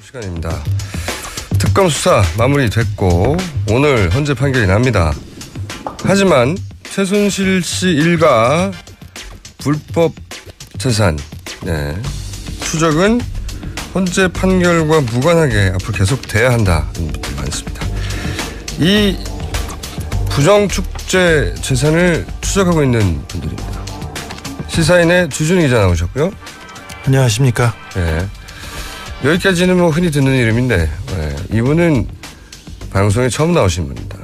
시간입니다. 특검 수사 마무리됐고 오늘 헌재 판결이 납니다. 하지만 최순실 씨 일가 불법 재산 추적은 헌재 판결과 무관하게 앞으로 계속돼야 한다는 분들이 많습니다. 이 부정축제 재산을 추적하고 있는 분들입니다. 시사인의 주준희 기자 나오셨고요. 안녕하십니까. 네. 여기까지는 뭐 흔히 듣는 이름인데 이분은 방송에 처음 나오신 분입니다.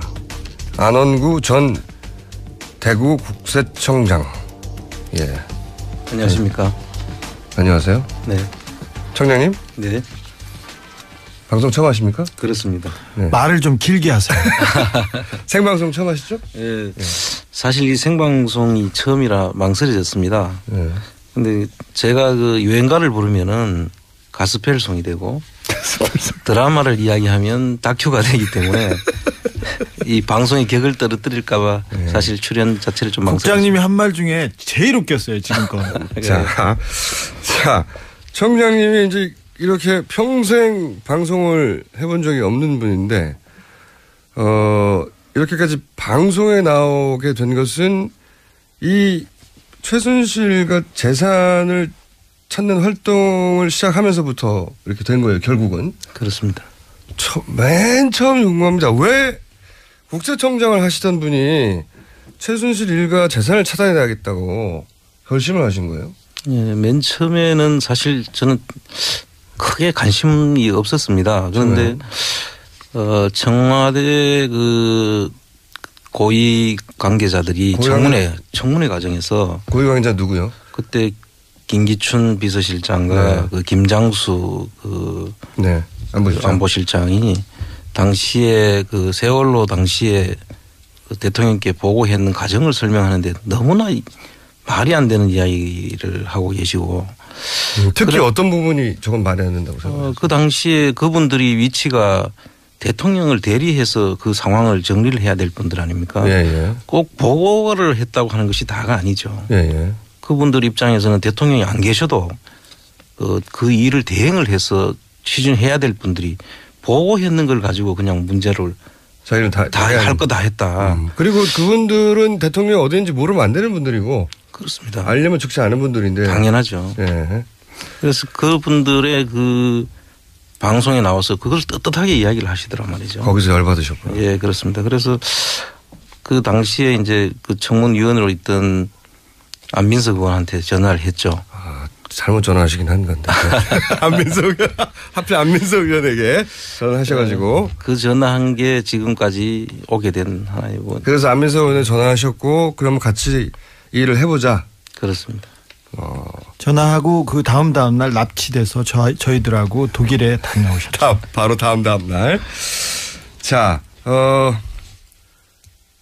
안원구 전 대구국세청장. 예. 안녕하십니까. 안녕하세요. 네. 청장님? 네. 방송 처음 하십니까? 그렇습니다. 네. 말을 좀 길게 하세요. 생방송 처음 하시죠? 예. 사실 이 생방송이 처음이라 망설여졌습니다. 네. 근데 제가 그 유행가를 부르면은 가스펠송이 되고 드라마를 이야기하면 다큐가 되기 때문에 이 방송의 격을 떨어뜨릴까봐 사실 출연 자체를 좀 망설였습니다. 국장님이 한 말 중에 제일 웃겼어요 지금껏. 자, 청장님이 이제 이렇게 평생 방송을 해본 적이 없는 분인데, 이렇게까지 방송에 나오게 된 것은 이 최순실과 재산을 찾는 활동을 시작하면서부터 이렇게 된 거예요, 결국은. 그렇습니다. 맨 처음 궁금합니다. 왜 국세청장을 하시던 분이 최순실 일가 재산을 찾아내야겠다고 결심을 하신 거예요? 예, 맨 처음에는 사실 저는 크게 관심이 없었습니다. 그런데 청와대 그 고위 관계자들이 청문회 과정에서 고위 관계자 누구요? 그때 김기춘 비서실장과 그 김장수 그 안보실장이 당시에 그 세월호 당시에 그 대통령께 보고했는 과정을 설명하는데 너무나 말이 안 되는 이야기를 하고 계시고 특히 어떤 부분이 조금 말이 안 된다고 생각하세요? 그 당시에 그분들이 위치가 대통령을 대리해서 그 상황을 정리를 해야 될 분들 아닙니까? 예. 꼭 보고를 했다고 하는 것이 다가 아니죠. 예. 그분들 입장에서는 대통령이 안 계셔도 그 일을 대행을 해서 추진해야 될 분들이 보고했는 걸 가지고 그냥 문제를 자기는 다 할 거 다 했다. 그리고 그분들은 대통령이 어디인지 모르면 안 되는 분들이고. 그렇습니다. 알려면 죽지 않은 분들인데. 당연하죠. 예. 그래서 그분들의 그 방송에 나와서 그걸 떳떳하게 이야기를 하시더란 말이죠. 거기서 열받으셨구나. 예, 그렇습니다. 그래서 그 당시에 이제 그 청문위원으로 있던 안민석 의원한테 전화를 했죠. 잘못 전화하시긴 한 건데. 하필 안민석 의원에게 전화하셔가지고. 그 전화한 게 지금까지 오게 된 하나의 원. 그래서 안민석 의원에 전화하셨고 그러면 같이 일을 해보자. 그렇습니다. 전화하고 그 다음 날 납치돼서 저희들하고 독일에 다녀오셨죠. 바로 다음 날. 자,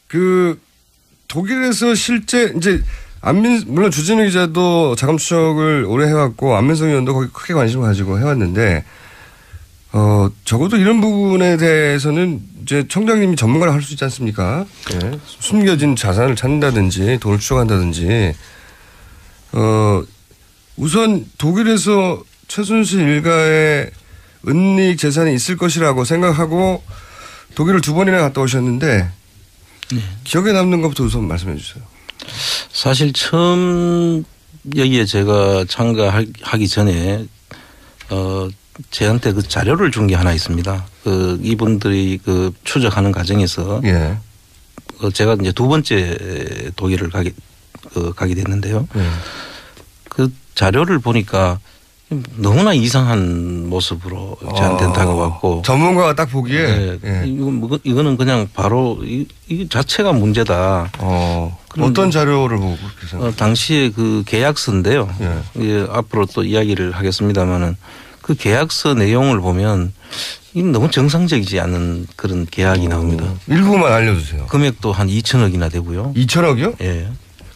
그 독일에서 실제 이제 물론 주진우 기자도 자금 추적을 오래 해왔고 안민석 의원도 거기 크게 관심을 가지고 해왔는데 적어도 이런 부분에 대해서는 이제 청장님이 전문가를 할 수 있지 않습니까? 예. 숨겨진 자산을 찾는다든지 돈을 추적한다든지 우선 독일에서 최순실 일가의 은닉 재산이 있을 것이라고 생각하고 독일을 2번이나 갔다 오셨는데 기억에 남는 것부터 우선 말씀해 주세요. 사실 처음 여기에 제가 참가하기 전에 저한테 그 자료를 준 게 하나 있습니다. 그 이분들이 그 추적하는 과정에서 제가 이제 2번째 독일을 가게 됐는데요. 그 자료를 보니까 너무나 이상한 모습으로 저한테 다가왔고 전문가가 딱 보기에 이거는 그냥 바로 이 자체가 문제다. 어떤 자료를 보고 당시에 그 계약서인데요. 앞으로 또 이야기를 하겠습니다마는 그 계약서 내용을 보면 너무 정상적이지 않은 그런 계약이 나옵니다. 일부만 알려주세요. 금액도 한 2천억이나 되고요. 2천억이요? 예.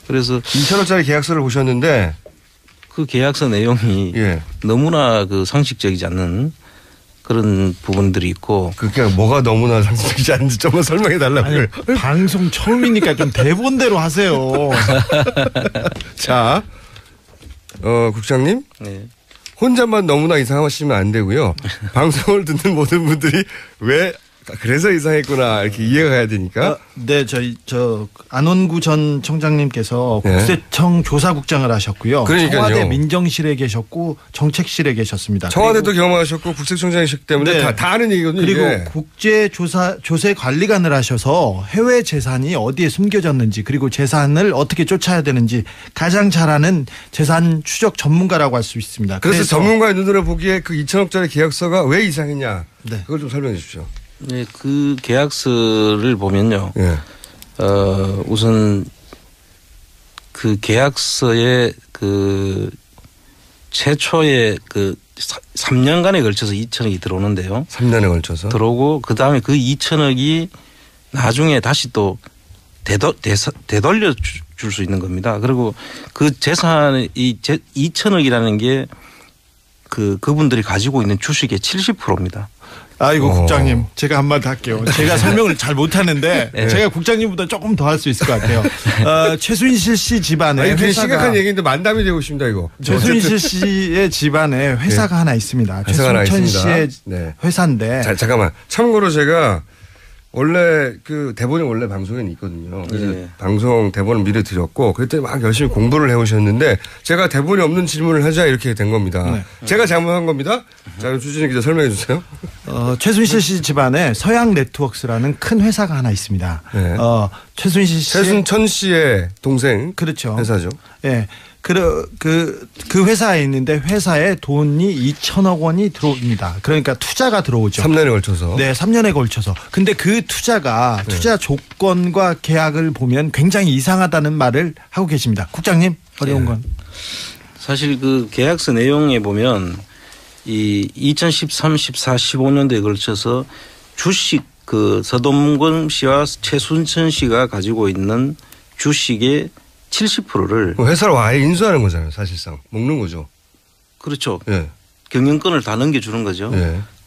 그래서 2천억짜리 계약서를 보셨는데 그 계약서 내용이 너무나 그 상식적이지 않는 그런 부분들이 있고. 그게 뭐가 너무나 상식적이지 않은지 좀만 설명해 달라고요. 방송 처음이니까 좀 대본대로 하세요. 자, 국장님. 네. 혼자만 너무나 이상하시면 안 되고요. 방송을 듣는 모든 분들이 왜 그래서 이상했구나 이렇게 이해가 가야 되니까. 네, 저 안원구 전 청장님께서 국세청 조사국장을 하셨고요. 그러니까요. 청와대 민정실에 계셨고 정책실에 계셨습니다. 청와대도 경험하셨고 국세청장이셨기 때문에 다 아는 얘기거든요. 그리고 이게. 국제조세관리관을 하셔서 해외 재산이 어디에 숨겨졌는지 그리고 재산을 어떻게 쫓아야 되는지 가장 잘 아는 재산 추적 전문가라고 할 수 있습니다. 그래서 전문가의 눈으로 보기에 그 2천억짜리 계약서가 왜 이상했냐. 그걸 좀 설명해 주십시오. 네, 그 계약서를 보면요. 우선 그 계약서에 그 최초에 그 3년간에 걸쳐서 2천억이 들어오는데요. 3년에 걸쳐서 들어오고 그 다음에 그 2천억이 나중에 다시 또 되돌려 줄 수 있는 겁니다. 그리고 그 재산이 2천억이라는 게 그분들이 가지고 있는 주식의 70%입니다. 아이고 국장님 제가 한마디 할게요. 제가 설명을 잘 못하는데 제가 국장님보다 조금 더 할 수 있을 것 같아요. 최순실 씨 집안에 회사가 심각한 얘기인데 만담이 되고 있습니다 이거. 최순실 씨의 집안에 회사가 하나 있습니다. 최순천 씨의 회사인데. 잠깐만. 참고로 제가 원래 그 대본이 원래 방송에는 있거든요. 그래서 방송 대본을 미리 드렸고 그때 막 열심히 공부를 해오셨는데 제가 대본이 없는 질문을 하자 이렇게 된 겁니다. 제가 잘못한 겁니다. 자, 그럼 주진우 기자 설명해 주세요. 최순실 씨 집안에 서양 네트워크스라는 큰 회사가 하나 있습니다. 최순천 씨의 동생 그렇죠. 회사죠. 네. 그 회사에 있는데 회사에 돈이 2천억 원이 들어옵니다. 그러니까 투자가 들어오죠. 3년에 걸쳐서. 네, 3년에 걸쳐서. 근데 그 투자 조건과 계약을 보면 굉장히 이상하다는 말을 하고 계십니다. 국장님, 어려운 건. 사실 그 계약서 내용에 보면 이 2013, 14, 15년도에 걸쳐서 주식 그 서동건 씨와 최순천 씨가 가지고 있는 주식의 70%를 회사를 아예 인수하는 거잖아요. 사실상 먹는 거죠. 그렇죠. 경영권을 다 넘겨주는 거죠.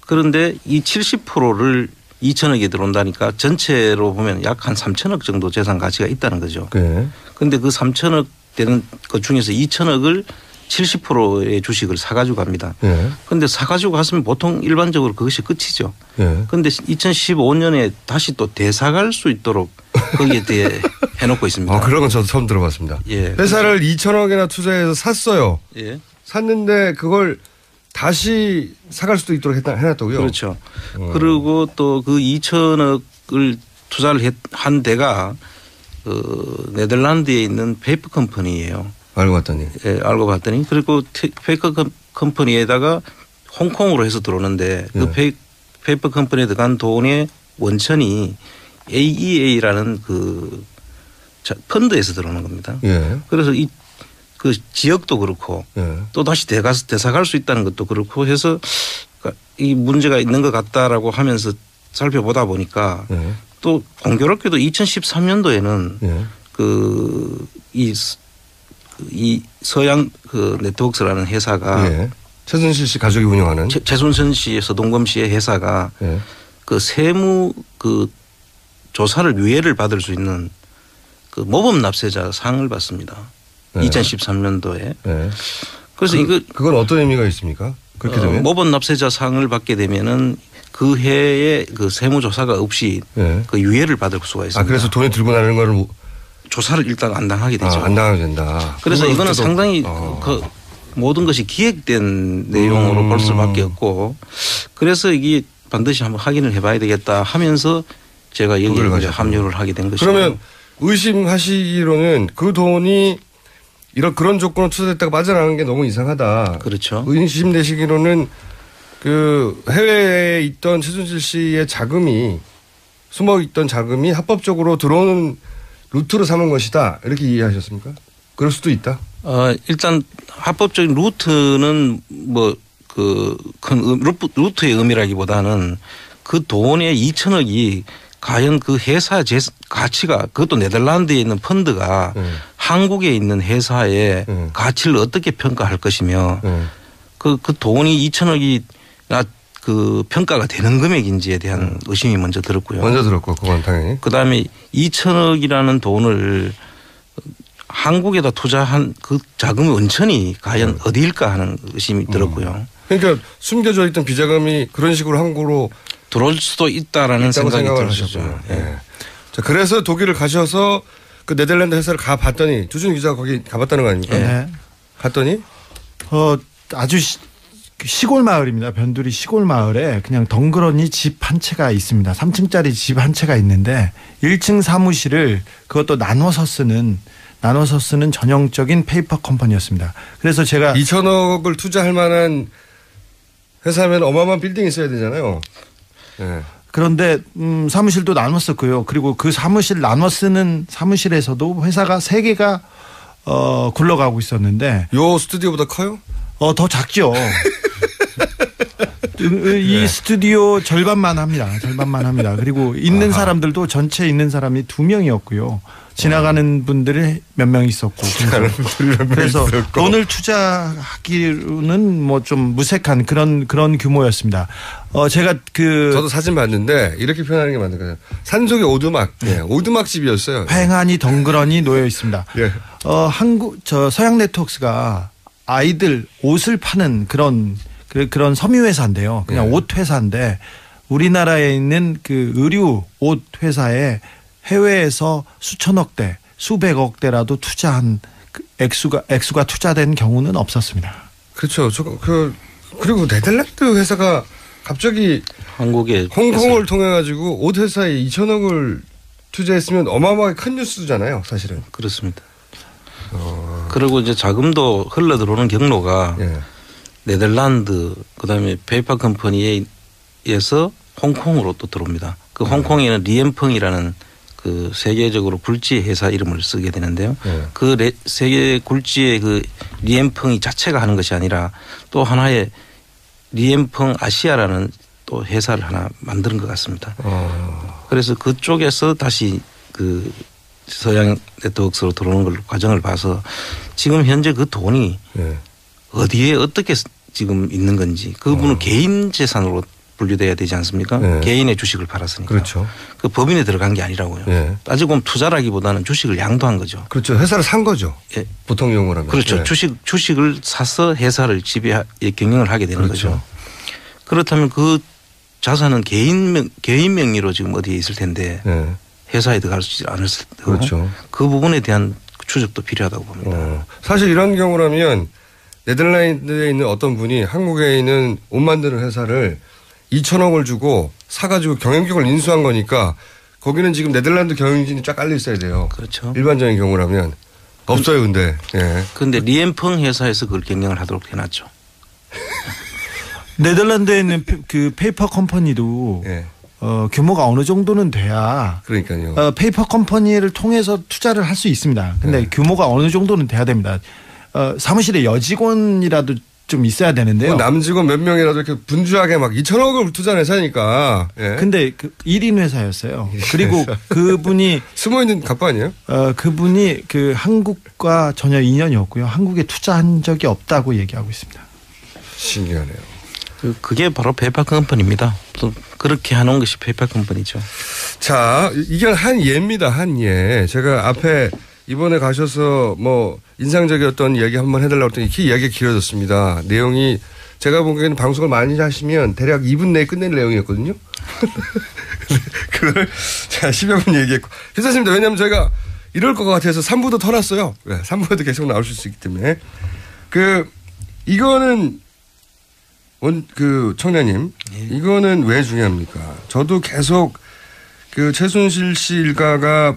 그런데 이 70%를 2천억이 들어온다니까 전체로 보면 약 한 3천억 정도 재산 가치가 있다는 거죠. 그런데 그 3천억 되는 것 중에서 2천억을 70%의 주식을 사가지고 갑니다. 그런데 사가지고 갔으면 보통 일반적으로 그것이 끝이죠. 그런데 2015년에 다시 또 되사갈 수 있도록 거기에 대해 해놓고 있습니다. 그런 건 저도 처음 들어봤습니다. 회사를 2천억이나 투자해서 샀어요. 샀는데 그걸 다시 사갈 수도 있도록 해놨다고요? 그렇죠. 그리고 또 그 2천억을 투자를 한 데가 네덜란드에 있는 페이퍼 컴퍼니예요. 알고 봤더니. 알고 봤더니 그리고 페이퍼 컴퍼니에다가 홍콩으로 해서 들어오는데 그 페이퍼 컴퍼니에 들어간 돈의 원천이 AEA라는 그 펀드에서 들어오는 겁니다. 그래서 그 지역도 그렇고 또 다시 되사갈 수 있다는 것도 그렇고 해서 이 문제가 있는 것 같다라고 하면서 살펴보다 보니까 또 공교롭게도 2013년도에는 이 서양 그 네트워크스라는 회사가 최순실 씨 가족이 운영하는 최순실 씨의 서동건 씨의 회사가 그 세무 그 조사를 유예를 받을 수 있는 그 모범 납세자 상을 받습니다. 2013년도에. 그래서 그건 어떤 의미가 있습니까? 그렇게 되면 모범 납세자 상을 받게 되면은 그 해에 그 세무 조사가 없이 그 유예를 받을 수가 있습니다. 그래서 돈이 들고 나는 거를 조사를 일단 안 당하게 되죠. 안 당하게 된다. 그래서 이거는 상당히 그 모든 것이 기획된 내용으로 볼 수밖에 없고 그래서 이게 반드시 한번 확인을 해봐야 되겠다 하면서 제가 여기에 합류를 하게 된 것이죠. 그러면 의심하시기로는 그 돈이 그런 조건으로 투자됐다가 빠져나가는 게 너무 이상하다. 그렇죠. 의심되시기로는 그 해외에 있던 최순실 씨의 자금이 숨어 있던 자금이 합법적으로 들어오는 루트로 삼은 것이다. 이렇게 이해하셨습니까? 그럴 수도 있다. 일단 합법적인 루트는 뭐 그 큰 루트의 의미라기보다는 그 돈의 2천억이 과연 그 회사 가치가 그것도 네덜란드에 있는 펀드가 한국에 있는 회사의 가치를 어떻게 평가할 것이며 그 돈이 2천억이 그 평가가 되는 금액인지에 대한 의심이 먼저 들었고요. 먼저 들었고 그건 당연히. 그다음에 2천억이라는 돈을 한국에다 투자한 그 자금의 원천이 과연 어디일까 하는 의심이 들었고요. 그러니까 숨겨져 있던 비자금이 그런 식으로 한국으로 들어올 수도 있다라는 생각이 들었죠. 네. 자, 그래서 독일을 가셔서 그 네덜란드 회사를 가봤더니 주준 기자가 거기 가봤다는 거 아닙니까? 네. 갔더니 아주 시골 마을입니다. 변두리 시골 마을에 그냥 덩그러니 집 한 채가 있습니다. 3층짜리 집 한 채가 있는데 1층 사무실을 그것도 나눠서 쓰는 전형적인 페이퍼 컴퍼니였습니다. 그래서 제가 2천억을 투자할 만한 회사면 어마어마한 빌딩이 있어야 되잖아요. 네. 그런데 사무실도 나눠 썼고요. 그리고 그 사무실 나눠 쓰는 사무실에서도 회사가 3개가 굴러가고 있었는데 요 스튜디오보다 커요? 더 작죠. 이 스튜디오 절반만 합니다. 그리고 있는 사람들도 전체 있는 사람이 2명이었고요. 지나가는 분들이 몇 명 있었고. 그래서 돈을 투자하기로는 뭐 좀 무색한 그런 규모였습니다. 제가 저도 사진 봤는데 이렇게 표현하는 게 맞는 거예요. 산속의 오두막, 오두막 집이었어요. 횡하니 덩그러니 놓여 있습니다. 예. 서양 네트워크스가 아이들 옷을 파는 그런 섬유 회사인데요. 그냥 옷 회사인데 우리나라에 있는 그 의류 옷 회사에 해외에서 수천억 대, 수백억 대라도 투자한 액수가 투자된 경우는 없었습니다. 그렇죠. 그리고 네덜란드 회사가 갑자기 한국에 홍콩을 통해 가지고 옷 회사에 2천억을 투자했으면 어마어마하게 큰 뉴스잖아요, 사실은. 그렇습니다. 그리고 이제 자금도 흘러 들어오는 경로가 네덜란드 그다음에 페이퍼 컴퍼니에서 홍콩으로 또 들어옵니다. 그 홍콩에는 리엠펑이라는 그 세계적으로 굴지 회사 이름을 쓰게 되는데요. 그 세계 굴지의 그 리엠펑이 자체가 하는 것이 아니라 또 하나의 리엠펑 아시아라는 또 회사를 하나 만드는 것 같습니다. 그래서 그쪽에서 다시 그 서양 네트워크스로 들어오는 걸 과정을 봐서 지금 현재 그 돈이 어디에 어떻게 지금 있는 건지 그분은 개인 재산으로 분류돼야 되지 않습니까? 개인의 주식을 팔았으니까. 그렇죠. 그 법인에 들어간 게 아니라고요. 따지고 보면 투자라기보다는 주식을 양도한 거죠. 그렇죠. 회사를 산 거죠. 보통 용어로 하면. 그렇죠. 주식을 사서 회사를 경영을 하게 되는 거죠. 그렇다면 그 자산은 개인 명의로 지금 어디에 있을 텐데 회사에 들어가지 않았을 테고 그렇죠. 그 부분에 대한 추적도 필요하다고 봅니다. 사실 이런 경우라면 네덜란드에 있는 어떤 분이 한국에 있는 옷 만드는 회사를 2천억을 주고 사가지고 경영직을 인수한 거니까 거기는 지금 네덜란드 경영진이 쫙 깔려 있어야 돼요. 그렇죠. 일반적인 경우라면. 없어요, 근데. 그런데 리엠펑 회사에서 그걸 경영을 하도록 해놨죠. 네덜란드에 있는 그 페이퍼 컴퍼니도 규모가 어느 정도는 돼야. 그러니까요. 페이퍼 컴퍼니를 통해서 투자를 할 수 있습니다. 근데 규모가 어느 정도는 돼야 됩니다. 사무실에 여직원이라도 좀 있어야 되는데요. 남직원 몇 명이라도 이렇게 분주하게 막 2천억을 투자한 회사니까. 근데 그 1인 회사였어요. 그리고 그분이 숨어있는 갑부 아니에요? 그분이 그 한국과 전혀 인연이 없고요. 한국에 투자한 적이 없다고 얘기하고 있습니다. 신기하네요. 그게 바로 페이퍼 컴퍼니입니다. 또 그렇게 해놓은 것이 페이퍼 컴퍼니죠. 자, 이게 한 예입니다. 한 예. 제가 앞에 이번에 가셔서 뭐 인상적이었던 이야기 한번 해달라고 했더니 이야기가 길어졌습니다. 내용이 제가 보기에는 방송을 많이 하시면 대략 2분 내에 끝낼 내용이었거든요. 그걸 제가 10여 분 얘기했고. 괜찮습니다. 왜냐하면 저희가 이럴 것 같아서 3부도 터놨어요. 3부에도 계속 나올 수 있기 때문에. 이거는 청장님, 이거는 왜 중요합니까? 저도 계속 그 최순실 씨 일가가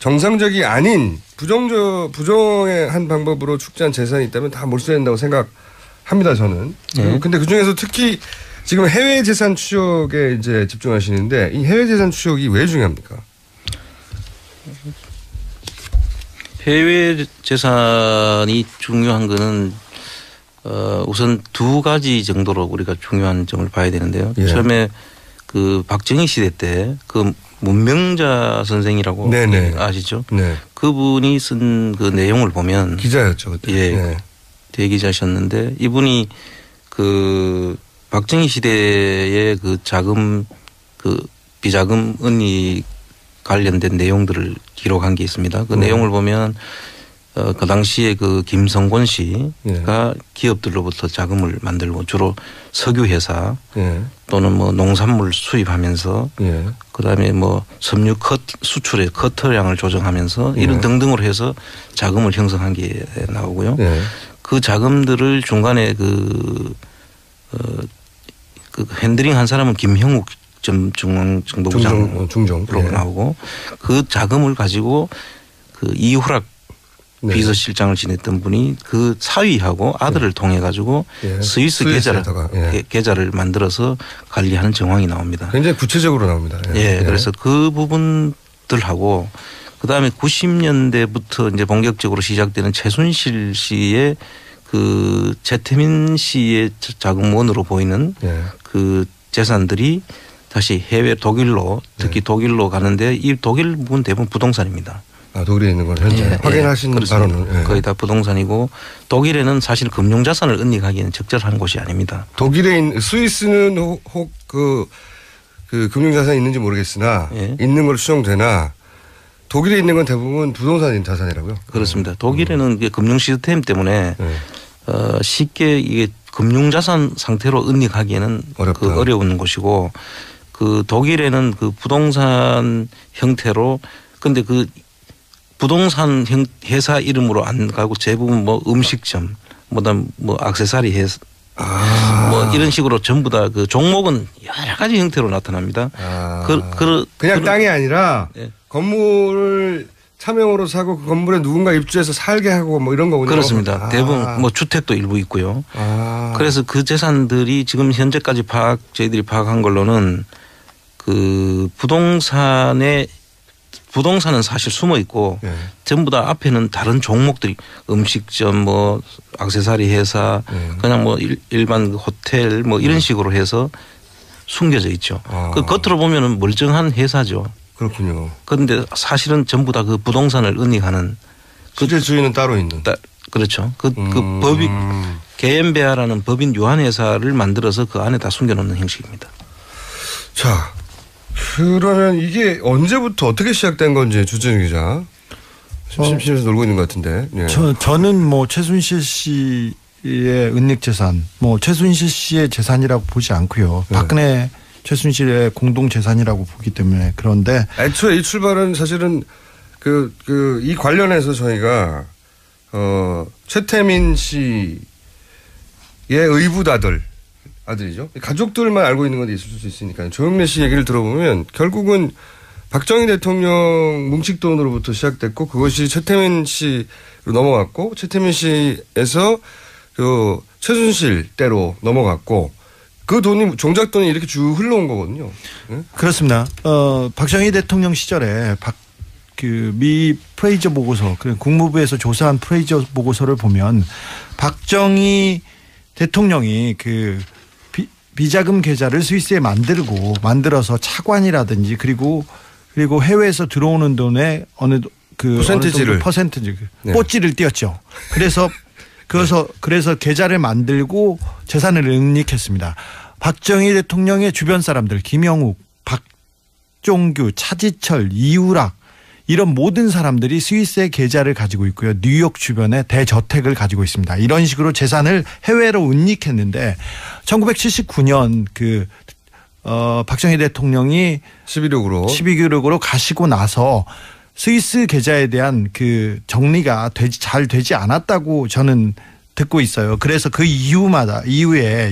정상적이 아닌 부정의 한 방법으로 축제한 재산이 있다면 다 몰수해야 된다고 생각합니다, 저는. 근데 그 중에서 특히 지금 해외 재산 추적에 이제 집중하시는데 이 해외 재산 추적이 왜 중요합니까? 해외 재산이 중요한 거는 우선 2가지 정도로 우리가 중요한 점을 봐야 되는데요. 처음에 그 박정희 시대 때 그 문명자 선생이라고 아시죠? 그분이 쓴 그 내용을 보면 기자였죠. 그때. 대기자셨는데 이분이 그 박정희 시대의 그 자금 그 비자금 은닉 관련된 내용들을 기록한 게 있습니다. 그 내용을 보면 그 당시에 그 김성곤 씨가 예. 기업들로부터 자금을 만들고 주로 석유 회사 예. 또는 뭐 농산물 수입하면서 예. 그다음에 뭐 섬유 수출의 커터량을 조정하면서 예. 이런 등등으로 해서 자금을 형성한 게 나오고요. 예. 그 자금들을 중간에 그 핸들링 한 사람은 김형욱 전 중앙정보부장으로 예. 나오고 그 자금을 가지고 그 이후락 네. 비서실장을 지냈던 분이 그 사위하고 아들을 통해 가지고 예. 스위스 계좌를 만들어서 관리하는 정황이 나옵니다. 굉장히 구체적으로 나옵니다. 예. 그래서 그 부분들하고 그다음에 90년대부터 이제 본격적으로 시작되는 최순실 씨의 그 최태민 씨의 자금원으로 보이는 예. 그 재산들이 다시 해외 독일로 특히 독일로 가는데 이 독일 부분 대부분 부동산입니다. 아, 독일에 있는 건 현재 확인하신 바로는 거의 다 부동산이고 독일에는 사실 금융자산을 은닉하기에는 적절한 곳이 아닙니다. 독일에 있는 스위스는 혹 그 금융자산이 있는지 모르겠으나 있는 걸로 추정되나 독일에 있는 건 대부분 부동산 자산이라고요? 그렇습니다. 독일에는 금융 시스템 때문에 쉽게 이게 금융자산 상태로 은닉하기에는 어려운 곳이고 그 독일에는 그 부동산 형태로 근데 그 부동산 회사 이름으로 안 가고 대부분 뭐 음식점, 뭐 액세서리 회사, 뭐 이런 식으로 전부 다 그 종목은 여러 가지 형태로 나타납니다. 그냥 땅이 아니라 건물을 차명으로 사고 그 건물에 누군가 입주해서 살게 하고 뭐 이런 거군요. 그렇습니다. 대부분 뭐 주택도 일부 있고요. 그래서 그 재산들이 지금 현재까지 저희들이 파악한 걸로는 그 부동산은 사실 숨어 있고 전부 다 앞에는 다른 종목들이 음식점 뭐 액세서리 회사 그냥 뭐 일반 호텔 뭐 이런 식으로 해서 숨겨져 있죠. 그 겉으로 보면은 멀쩡한 회사죠. 그렇군요. 그런데 사실은 전부 다 그 부동산을 은닉하는 실제 주인은 따로 있는. 그렇죠. 그 법인 개엠베아라는 법인 유한회사를 만들어서 그 안에 다 숨겨놓는 형식입니다. 자. 그러면 이게 언제부터 어떻게 시작된 건지 주진우 기자 심심해서 놀고 있는 것 같은데. 예. 저는 뭐 최순실 씨의 은닉 재산, 뭐 최순실 씨의 재산이라고 보지 않고요. 박근혜 최순실의 공동 재산이라고 보기 때문에 그런데 애초에 이 출발은 사실은 이 관련해서 저희가 최태민 씨의 의붓아들. 아들이죠. 가족들만 알고 있는 건 있을 수 있으니까요. 조영래 씨 얘기를 들어보면 결국은 박정희 대통령 뭉식 돈으로부터 시작됐고 그것이 최태민 씨로 넘어갔고 최태민 씨에서 그 최순실 때로 넘어갔고 그 돈이 종작 돈이 이렇게 쭉 흘러온 거거든요. 네? 그렇습니다. 박정희 대통령 시절에 미 프레이저 보고서, 국무부에서 조사한 프레이저 보고서를 보면 박정희 대통령이 비자금 계좌를 스위스에 만들어서 차관이라든지 그리고 해외에서 들어오는 돈의 퍼센티지 뽀찌를 띄었죠. 그래서 계좌를 만들고 재산을 은닉했습니다. 박정희 대통령의 주변 사람들 김영욱, 박종규, 차지철, 이우락 이런 모든 사람들이 스위스의 계좌를 가지고 있고요. 뉴욕 주변에 대저택을 가지고 있습니다. 이런 식으로 재산을 해외로 은닉했는데 1979년 박정희 대통령이 12.16으로 가시고 나서 스위스 계좌에 대한 그 정리가 잘 되지 않았다고 저는 듣고 있어요. 그래서 그 이후에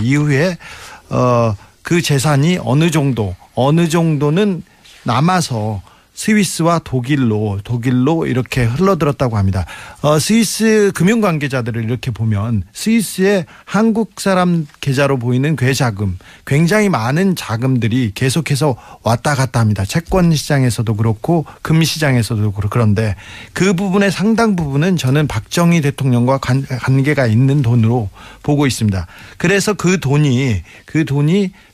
그 재산이 어느 정도는 남아서 스위스와 독일로 이렇게 흘러들었다고 합니다. 스위스 금융 관계자들을 이렇게 보면 스위스의 한국 사람 계좌로 보이는 괴자금, 굉장히 많은 자금들이 계속해서 왔다 갔다 합니다. 채권 시장에서도 그렇고 금 시장에서도 그렇고. 그런데 그 부분의 상당 부분은 저는 박정희 대통령과 관계가 있는 돈으로 보고 있습니다. 그래서 그 돈이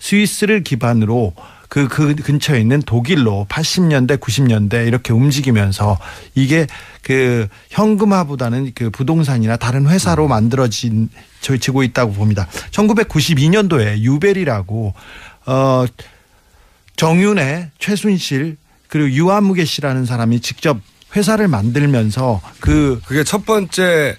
스위스를 기반으로 그 근처에 있는 독일로 80년대, 90년대 이렇게 움직이면서 이게 그 현금화보다는 그 부동산이나 다른 회사로 만들어지고 있다고 봅니다. 1992년도에 유벨이라고 정윤회, 최순실 그리고 유아무개 씨라는 사람이 직접 회사를 만들면서 그게 첫 번째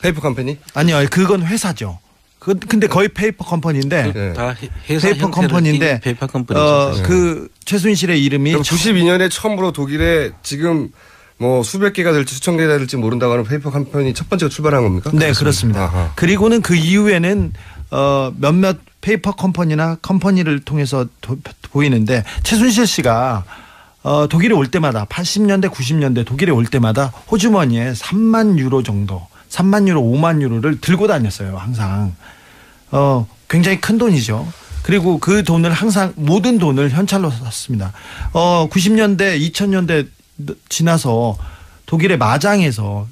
페이퍼 컴퍼니? 아니요, 그건 회사죠. 근데 거의 페이퍼 컴퍼니인데 네. 다 회사 페이퍼 컴퍼니인데 페이퍼 컴퍼니죠. 그 최순실의 이름이 92년에 처음으로 독일에 지금 뭐 수백 개가 될지 수천 개가 될지 모른다고 하는 페이퍼 컴퍼니 첫 번째가 출발한 겁니까? 네, 그렇습니다. 아하. 그리고는 그 이후에는 몇몇 페이퍼 컴퍼니나 컴퍼니를 통해서 보이는데 최순실 씨가 독일에 올 때마다 80년대 90년대 독일에 올 때마다 호주머니에 3만 유로 정도 3만 유로 5만 유로를 들고 다녔어요. 항상. 굉장히 큰 돈이죠. 그리고 그 돈을 항상 모든 돈을 현찰로 썼습니다. 90년대 2000년대 지나서 독일의 마장에서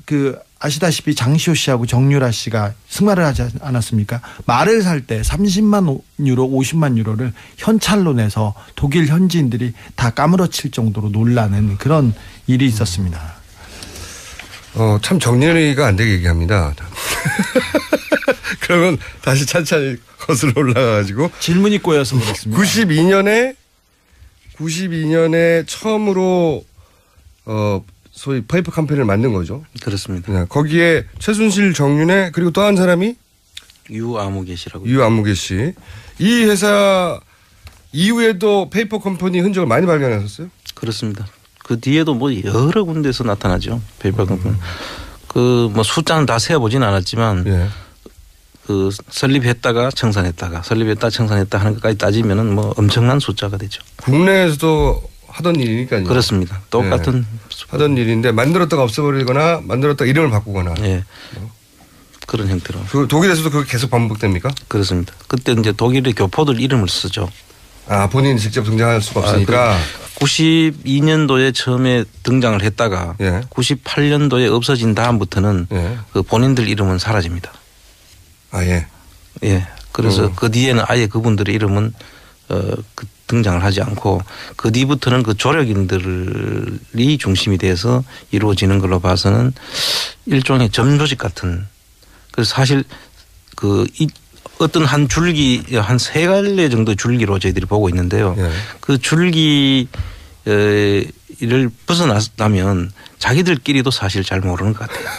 아시다시피 장시호 씨하고 정유라 씨가 승마를 하지 않았습니까? 말을 살 때 30만 유로 50만 유로를 현찰로 내서 독일 현지인들이 다 까무러칠 정도로 놀라는 그런 일이 있었습니다. 참 정리가 안 되게 얘기합니다. 그러면 다시 찬찬히 거슬러 올라가가지고 질문이 꼬여서 그렇습니다. 92년에 처음으로 소위 페이퍼 컴퍼니를 만든 거죠. 그렇습니다. 거기에 최순실, 정윤회 그리고 또 한 사람이 유아무개 씨라고. 유아무개 씨. 이 회사 이후에도 페이퍼 컴퍼니 흔적을 많이 발견하셨어요? 그렇습니다. 그 뒤에도 뭐 여러 군데서 나타나죠. 페이퍼 컴퍼니. 그 뭐 숫자는 다 세어보진 않았지만 예. 그 설립했다가 청산했다가 설립했다 청산했다 하는 것까지 따지면은 뭐 엄청난 숫자가 되죠. 국내에서도 하던 일이니까요. 그렇습니다. 똑같은 하던 일인데 만들었다가 없애버리거나 만들었다가 이름을 바꾸거나. 예. 그런 형태로. 그 독일에서도 그게 계속 반복됩니까? 그렇습니다. 그때 이제 독일의 교포들 이름을 쓰죠. 본인이 직접 등장할 수가 없으니까. 92년도에 처음에 등장을 했다가 98년도에 없어진 다음부터는 그 본인들 이름은 사라집니다. 예. 예. 그래서 그 뒤에는 아예 그분들의 이름은 등장을 하지 않고 그 뒤부터는 그 조력인들이 중심이 돼서 이루어지는 걸로 봐서는 일종의 점조직 같은. 그래서 사실 어떤 한 줄기 한 세 갈래 정도 줄기로 저희들이 보고 있는데요. 그 줄기를 벗어나면 자기들끼리도 사실 잘 모르는 것 같아요.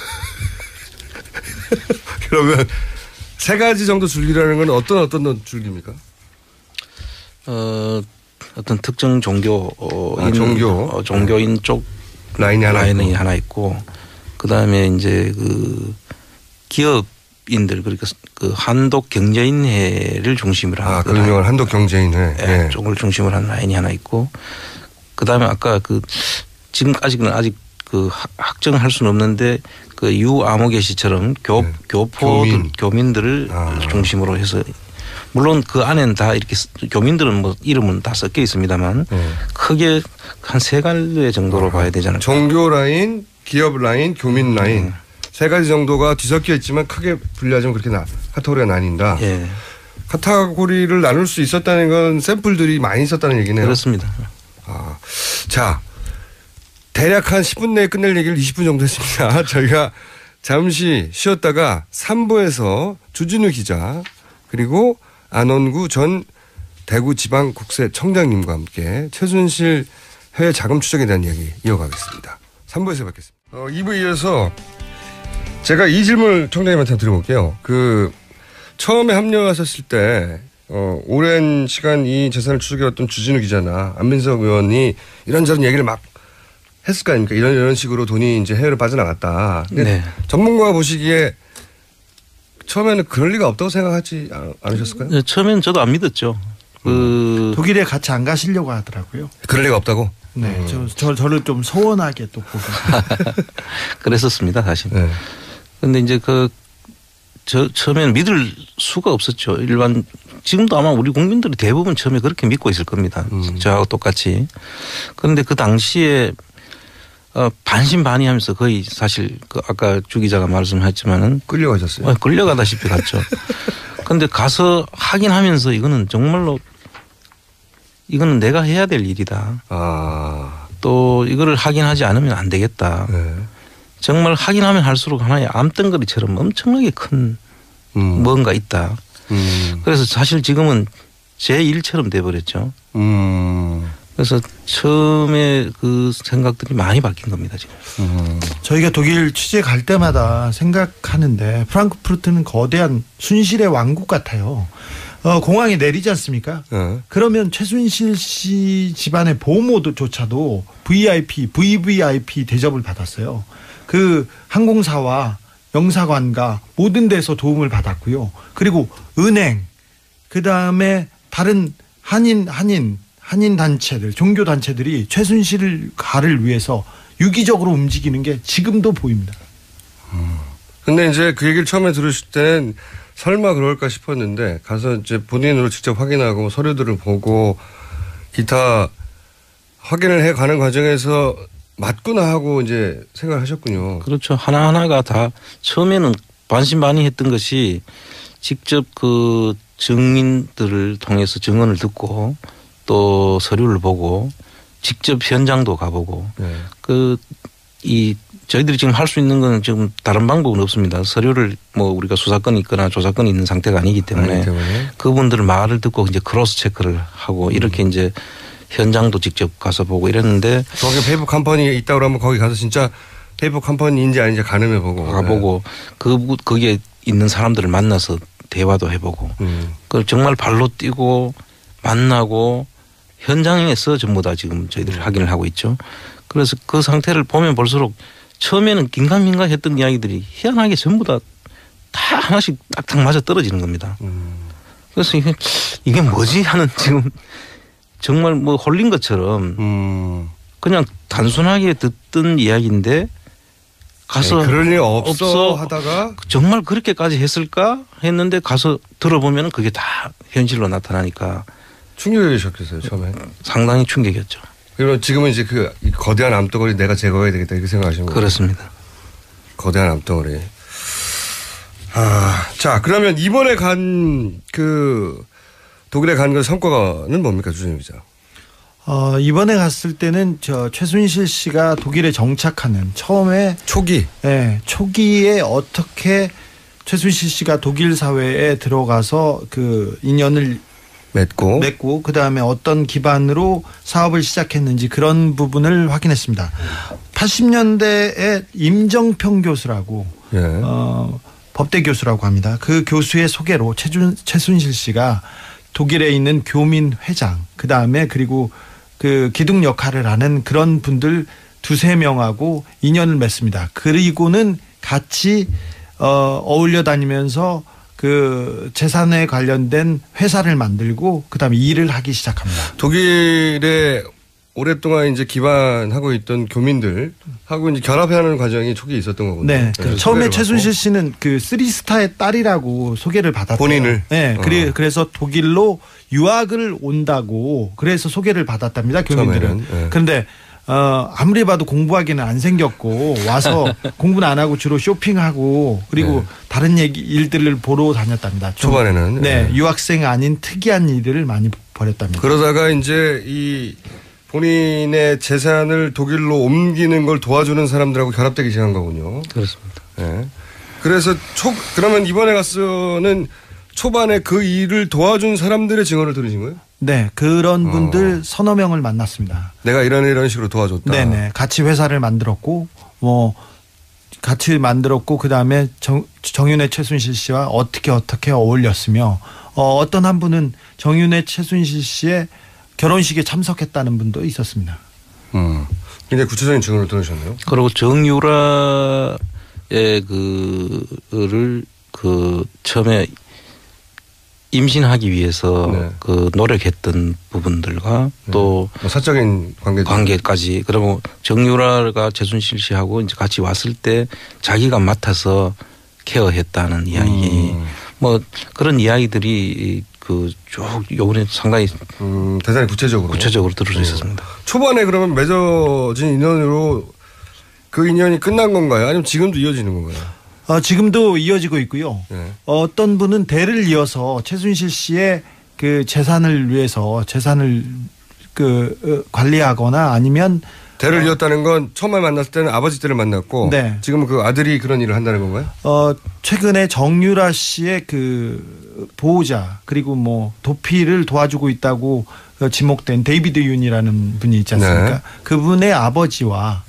그러면 세 가지 정도 줄기라는 건 어떤 줄기입니까? 어떤 특정 종교인 쪽 라인이 하나 있고 그다음에 이제 기업인들 그러니까 그 한독 경제인회를 중심으로 하는 그 유명한 한독 경제인회 쪽을 중심으로 하는 라인이 하나 있고 그다음에 아까 지금까지는 아직 확정할 수는 없는데 유아무개 씨처럼 교민들을 중심으로 해서 물론 그 안에는 다 이렇게 교민들은 뭐 이름은 다 섞여 있습니다만 크게 한 세 갈래 정도로 봐야 되지 않을까. 종교 라인, 기업 라인, 교민 라인 세 가지 정도가 뒤섞여 있지만 크게 분리하자면 그렇게 카테고리가 나뉜다. 예. 카테고리를 나눌 수 있었다는 건 샘플들이 많이 있었다는 얘기네요. 그렇습니다. 자, 대략 한 10분 내에 끝낼 얘기를 20분 정도 했습니다. 저희가 잠시 쉬었다가 3부에서 주진우 기자 그리고 안원구 전 대구지방국세청장님과 함께 최순실 해외 자금 추적에 대한 이야기 이어가겠습니다. 3부에서 뵙겠습니다. 2부에 이어서 제가 이 질문을 청장님한테 드려볼게요. 처음에 합류하셨을 때 오랜 시간 이 재산을 추적해왔던 주진우 기자나 안민석 의원이 이런저런 얘기를 막 했을 거 아닙니까? 이런 식으로 돈이 이제 해외로 빠져나갔다. 네. 전문가가 보시기에 처음에는 그럴 리가 없다고 생각하지 않으셨을까요? 네, 처음에는 저도 안 믿었죠. 독일에 같이 안 가시려고 하더라고요. 그럴 리가 없다고? 네. 저를 좀 소원하게 또 보고. 그랬었습니다, 사실. 네. 근데 이제 처음에는 믿을 수가 없었죠. 지금도 아마 우리 국민들이 대부분 처음에 그렇게 믿고 있을 겁니다. 저하고 똑같이. 그런데 그 당시에 반신반의하면서 거의 사실 아까 주 기자가 말씀하셨지만은 끌려가셨어요. 끌려가다시피 갔죠. 그런데 가서 확인하면서 이거는 정말로 이거는 내가 해야 될 일이다. 또 이거를 확인하지 않으면 안 되겠다. 네. 정말 확인하면 할수록 하나의 암덩어리처럼 엄청나게 큰 뭔가 있다. 그래서 사실 지금은 제 일처럼 돼버렸죠. 그래서 처음에 그 생각들이 많이 바뀐 겁니다, 지금. 저희가 독일 취재 갈 때마다 생각하는데 프랑크푸르트는 거대한 순실의 왕국 같아요. 공항에 내리지 않습니까? 그러면 최순실 씨 집안의 보모조차도 VIP, VVIP 대접을 받았어요. 그 항공사와 영사관과 모든 데서 도움을 받았고요. 그리고 은행, 그 다음에 다른 한인 단체들, 종교 단체들이 최순실 가를 위해서 유기적으로 움직이는 게 지금도 보입니다. 근데 이제 그 얘기를 처음에 들으실 때는 설마 그럴까 싶었는데 가서 이제 본인으로 직접 확인하고 서류들을 보고 기타 확인을 해 가는 과정에서 맞구나 하고 이제 생각하셨군요. 그렇죠. 하나하나가 다 처음에는 반신반의했던 것이 직접 그 증인들을 통해서 증언을 듣고 또 서류를 보고 직접 현장도 가보고 저희들이 지금 할 수 있는 건 지금 다른 방법은 없습니다. 서류를 뭐 우리가 수사권이 있거나 조사권이 있는 상태가 아니기 때문에 그분들 말을 듣고 이제 크로스 체크를 하고 이렇게 이제 현장도 직접 가서 보고 이랬는데 거기 페이퍼 컴퍼니 있다고 그러면 거기 가서 진짜 페이퍼 컴퍼니인지 아닌지 가늠해 보고 가보고 거기에 있는 사람들을 만나서 대화도 해보고 그 정말 발로 뛰고 만나고 현장에서 전부 다 지금 저희들이 확인을 하고 있죠. 그래서 그 상태를 보면 볼수록 처음에는 긴가민가 했던 이야기들이 희한하게 전부 다 하나씩 딱딱 맞아 떨어지는 겁니다. 그래서 이게 뭐지 하는 지금 정말 뭐 홀린 것처럼 그냥 단순하게 듣던 이야기인데 가서 그럴 일 없어 하다가 정말 그렇게까지 했을까 했는데 가서 들어보면 그게 다 현실로 나타나니까 충격이셨겠어요 처음에. 상당히 충격이었죠. 그리고 지금은 이제 그 거대한 암덩어리 내가 제거해야 되겠다 이렇게 생각하시는 거예요? 그렇습니다. 거대한 암덩어리. 자 그러면 이번에 간 독일에 간 그 성과는 뭡니까 주진우 기자? 이번에 갔을 때는 최순실 씨가 독일에 정착하는 처음에 초기에 어떻게 최순실 씨가 독일 사회에 들어가서 그 인연을 맺고 그다음에 어떤 기반으로 사업을 시작했는지 그런 부분을 확인했습니다. 80년대에 임정평 교수라고 법대 교수라고 합니다. 그 교수의 소개로 최순실 씨가 독일에 있는 교민 회장 그다음에 그리고 그 기둥 역할을 하는 그런 분들 2-3명하고 인연을 맺습니다. 그리고는 같이 어울려 다니면서 그 재산에 관련된 회사를 만들고 그다음에 일을 하기 시작합니다. 독일에 오랫동안 이제 기반하고 있던 교민들하고 이제 결합하는 과정이 초기에 있었던 거군요. 네. 처음에 최순실 씨는 그 3스타의 딸이라고 소개를 받았어요. 본인을. 네. 그래서 독일로 유학을 온다고 그래서 소개를 받았답니다. 교민들은. 네. 그런데 아무리 봐도 공부하기는 안 생겼고 와서 공부는 안 하고 주로 쇼핑하고 그리고 다른 일들을 보러 다녔답니다. 초반에는. 네. 유학생 아닌 특이한 일들을 많이 벌였답니다. 그러다가 이제 이 본인의 재산을 독일로 옮기는 걸 도와주는 사람들하고 결합되기 시작한 거군요. 그렇습니다. 네. 그래서 그러면 이번에 가서는 초반에 그 일을 도와준 사람들의 증언을 들으신 거예요? 네. 그런 분들 서너 명을 만났습니다. 내가 이런 식으로 도와줬다. 네네. 같이 회사를 만들었고 그다음에 정윤회 최순실 씨와 어떻게 어울렸으며 어떤 한 분은 정윤회 최순실 씨의 결혼식에 참석했다는 분도 있었습니다. 굉장히 구체적인 증언을 들으셨네요. 그리고 정유라의 처음에 임신하기 위해서 노력했던 부분들과 또 사적인 관계까지 그리고 정유라가 최순실 씨하고 이제 같이 왔을 때 자기가 맡아서 케어했다는 이야기 뭐 그런 이야기들이 쭉 요번에 상당히 대단히 구체적으로 들을 수 있었습니다. 초반에 그러면 맺어진 인연으로 그 인연이 끝난 건가요? 아니면 지금도 이어지는 건가요? 지금도 이어지고 있고요. 네. 어떤 분은 대를 이어서 최순실 씨의 그 재산을 위해서 재산을 관리하거나 아니면 대를 이었다는 건 처음에 만났을 때는 아버지 때를 만났고 지금은 그 아들이 그런 일을 한다는 건가요? 최근에 정유라 씨의 그 보호자 그리고 뭐 도피를 도와주고 있다고 지목된 데이비드 윤이라는 분이 있지 않습니까? 네. 그분의 아버지와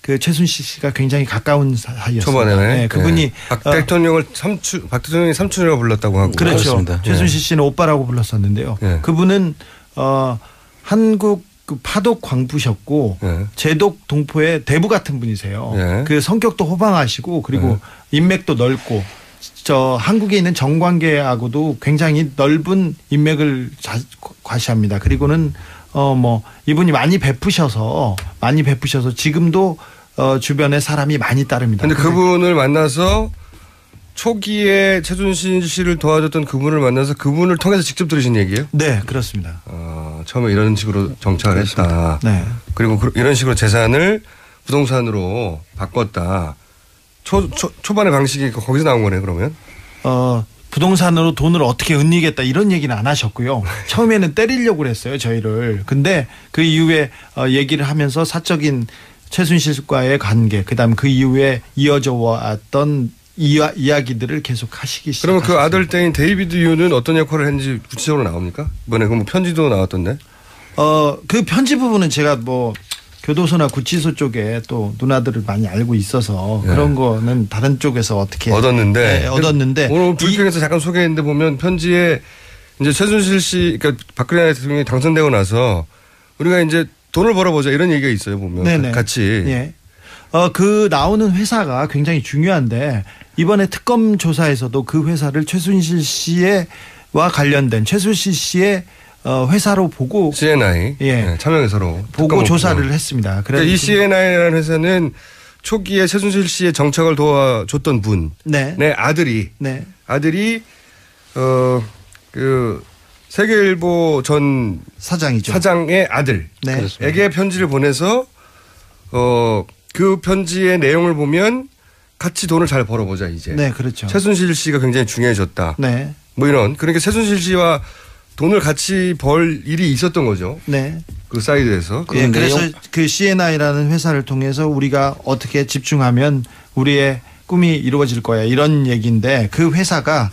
그 최순실 씨가 굉장히 가까운 사이였어요. 초반에 네, 그분이 박 대통령이 삼촌이라고 불렀다고 하고. 그렇죠. 그렇습니다. 최순실 씨는 오빠라고 불렀었는데요. 그분은 한국 그 파독 광부셨고 제독 동포의 대부 같은 분이세요. 그 성격도 호방하시고 그리고 인맥도 넓고 한국에 있는 정관계하고도 굉장히 넓은 인맥을 과시합니다. 그리고는 이분이 많이 베푸셔서 지금도 주변에 사람이 많이 따릅니다. 그런데 그분을 만나서 초기에 최순실 씨를 도와줬던 그분을 만나서 그분을 통해서 직접 들으신 얘기예요? 네, 그렇습니다. 처음에 이런 식으로 정착을 했다. 네. 그리고 이런 식으로 재산을 부동산으로 바꿨다. 초반의 방식이 거기서 나온 거네요, 그러면? 부동산으로 돈을 어떻게 은닉했다 이런 얘기는 안 하셨고요. 처음에는 때리려고 그랬어요, 저희를. 근데 그 이후에 얘기를 하면서 사적인 최순실과의 관계, 그다음 그 이후에 이어져 왔던 이야기들을 계속 하시기 시작하셨습니다. 그러면 그 아들 때인 데이비드 윤은 어떤 역할을 했는지 구체적으로 나옵니까? 이번에 그 편지도 나왔던데? 그 편지 부분은 제가 교도소나 구치소 쪽에 또 누나들을 많이 알고 있어서 그런 거는 다른 쪽에서 어떻게 얻었는데 오늘 브리핑에서 잠깐 소개했는데 보면 편지에 이제 최순실 씨, 그러니까 박근혜 대통령이 당선되고 나서 우리가 이제 돈을 벌어보자 이런 얘기가 있어요, 보면. 네네. 같이. 예. 그 나오는 회사가 굉장히 중요한데 이번에 특검 조사에서도 그 회사를 최순실 씨와 관련된 최순실 씨의 회사로 보고 CNI 참여회사로 보고 조사를 했습니다. 그러니까 이 CNI라는 회사는 초기에 최순실 씨의 정착을 도와줬던 분의 아들이 그 세계일보 전 사장의 아들에게 편지를 보내서 그 편지의 내용을 보면 같이 돈을 잘 벌어보자 이제. 네, 그렇죠. 최순실 씨가 굉장히 중요해졌다. 네. 이런 그러니까 최순실 씨와 돈을 같이 벌 일이 있었던 거죠. 네. 그 사이드에서. 그래서 그 CNI라는 회사를 통해서 우리가 어떻게 집중하면 우리의 꿈이 이루어질 거야 이런 얘기인데 그 회사가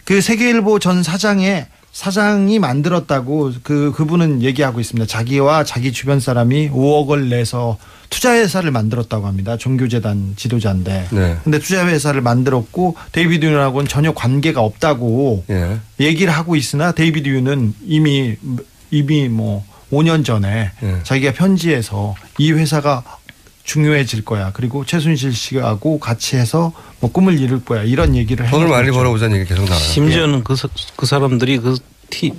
그 세계일보 전 사장이 만들었다고 그분은 얘기하고 있습니다. 자기와 자기 주변 사람이 5억을 내서 투자회사를 만들었다고 합니다. 종교재단 지도자인데. 근데 투자회사를 만들었고 데이비드 윤하고는 전혀 관계가 없다고 얘기를 하고 있으나 데이비드 윤은 이미 5년 전에 자기가 편지에서 이 회사가 중요해질 거야. 그리고 최순실 씨하고 같이 해서 꿈을 이룰 거야. 이런 얘기를 해요. 돈을 많이 벌어보자는 얘기 계속 나와요. 심지어는 그 사람들이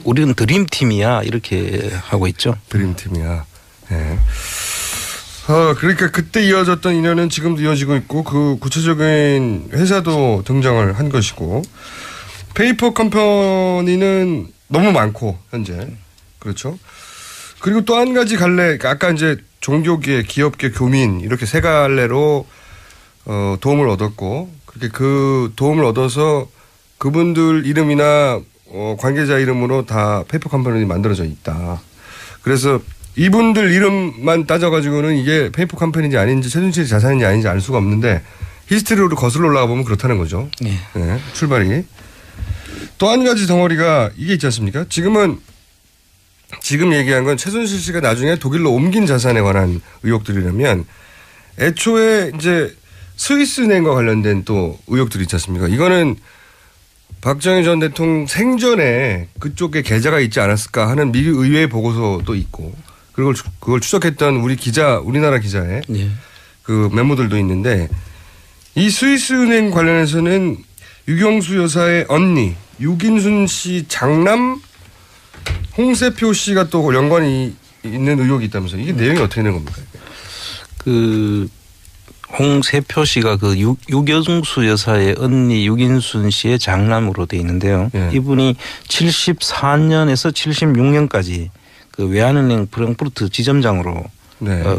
우리는 드림팀이야 이렇게 하고 있죠. 드림팀이야. 네. 그러니까 그때 이어졌던 인연은 지금도 이어지고 있고 그 구체적인 회사도 등장을 한 것이고 페이퍼 컴퍼니는 너무 많고 현재 그렇죠. 그리고 또 한 가지 갈래 아까 이제 종교계, 기업계, 교민 이렇게 세 갈래로 도움을 얻었고 그렇게 그 도움을 얻어서 그분들 이름이나 관계자 이름으로 다 페이퍼 컴퍼니 만들어져 있다. 그래서 이분들 이름만 따져가지고는 이게 페이퍼 컴퍼니인지 아닌지 최순실의 자산인지 아닌지 알 수가 없는데 히스토리로 거슬러 올라가 보면 그렇다는 거죠. 네, 출발이. 또 한 가지 덩어리가 이게 있지 않습니까? 지금 얘기한 건 최순실 씨가 나중에 독일로 옮긴 자산에 관한 의혹들이라면 애초에 이제 스위스은행과 관련된 또 의혹들이 있지 않습니까? 이거는 박정희 전 대통령 생전에 그쪽에 계좌가 있지 않았을까 하는 미 의회 보고서도 있고 그걸 추적했던 우리나라 기자의 그 메모들도 있는데 이 스위스은행 관련해서는 유경수 여사의 언니 유긴순 씨 장남 홍세표 씨가 또 연관이 있는 의혹이 있다면서 이게 내용이 어떻게 되는 겁니까? 그 홍세표 씨가 그 유경수 여사의 언니 유긴순 씨의 장남으로 돼 있는데요. 이분이 74년에서 76년까지 그 외환은행 프랑크푸르트 지점장으로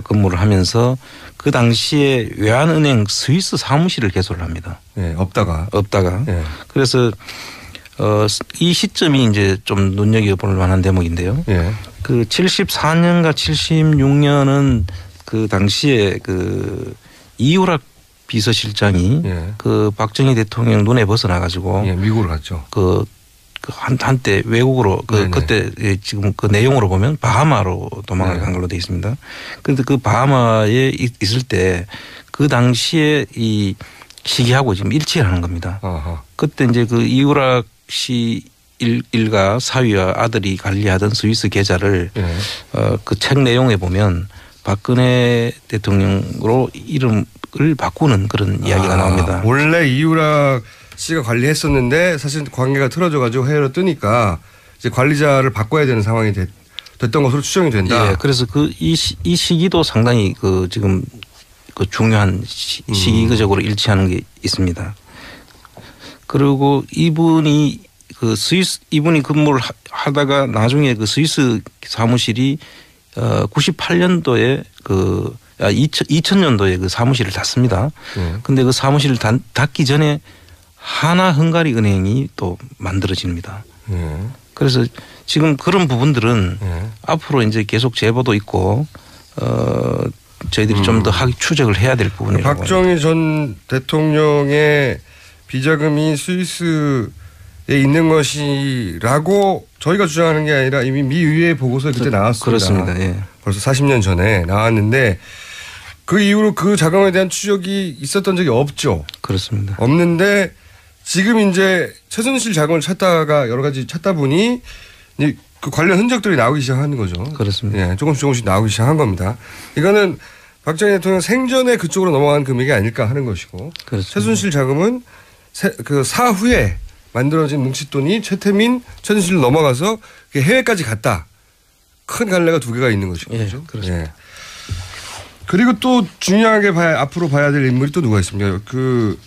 근무를 하면서 그 당시에 외환은행 스위스 사무실을 개소를 합니다. 없다가. 그래서 이 시점이 이제 좀 눈여겨볼 만한 대목인데요. 그 74년과 76년은 그 당시에 그 이우락 비서실장이 그 박정희 대통령 눈에 벗어나 가지고 미국으로 갔죠. 그 한때 외국으로 그때 지금 그 내용으로 보면 바하마로 도망을 간 걸로 되어 있습니다. 그런데 그 바하마에 있을 때 그 당시에 이 시기하고 지금 일치를 하는 겁니다. 어허. 그때 이제 그 이우락 씨 일가 사위와 아들이 관리하던 스위스 계좌를 그 책 내용에 보면 박근혜 대통령으로 이름을 바꾸는 그런 이야기가 나옵니다. 원래 이우락 씨가 관리했었는데 사실 관계가 틀어져가지고 해외로 뜨니까 이제 관리자를 바꿔야 되는 상황이 됐던 것으로 추정이 된다. 예, 그래서 이 시기도 상당히 지금 중요한 시기적으로 일치하는 게 있습니다. 그리고 이분이 이분이 근무를 하다가 나중에 그 스위스 사무실이 98년도에 2000년도에 그 사무실을 닫습니다. 근데 그 사무실을 닫기 전에 하나 헝가리 은행이 또 만들어집니다. 그래서 지금 그런 부분들은 앞으로 이제 계속 제보도 있고 저희들이 좀 더 추적을 해야 될 부분이라고. 박정희 전 대통령의 비자금이 스위스에 있는 것이라고 저희가 주장하는 게 아니라 이미 미 의회 보고서에 그때 나왔습니다. 그렇습니다. 예. 벌써 40년 전에 나왔는데 그 이후로 그 자금에 대한 추적이 있었던 적이 없죠. 그렇습니다. 없는데 지금 이제 최순실 자금을 찾다가 여러 가지 찾다 보니 그 관련 흔적들이 나오기 시작하는 거죠. 그렇습니다. 예, 조금씩 나오기 시작한 겁니다. 이거는 박정희 대통령 생전에 그쪽으로 넘어간 금액이 아닐까 하는 것이고 그렇습니다. 최순실 자금은 그 사후에 만들어진 뭉칫돈이 최태민, 최순실로 넘어가서 해외까지 갔다. 큰 갈래가 두 개가 있는 것이죠. 예, 그렇습니다. 예. 그리고 또 중요하게 앞으로 봐야 될 인물이 또 누가 있습니까? 그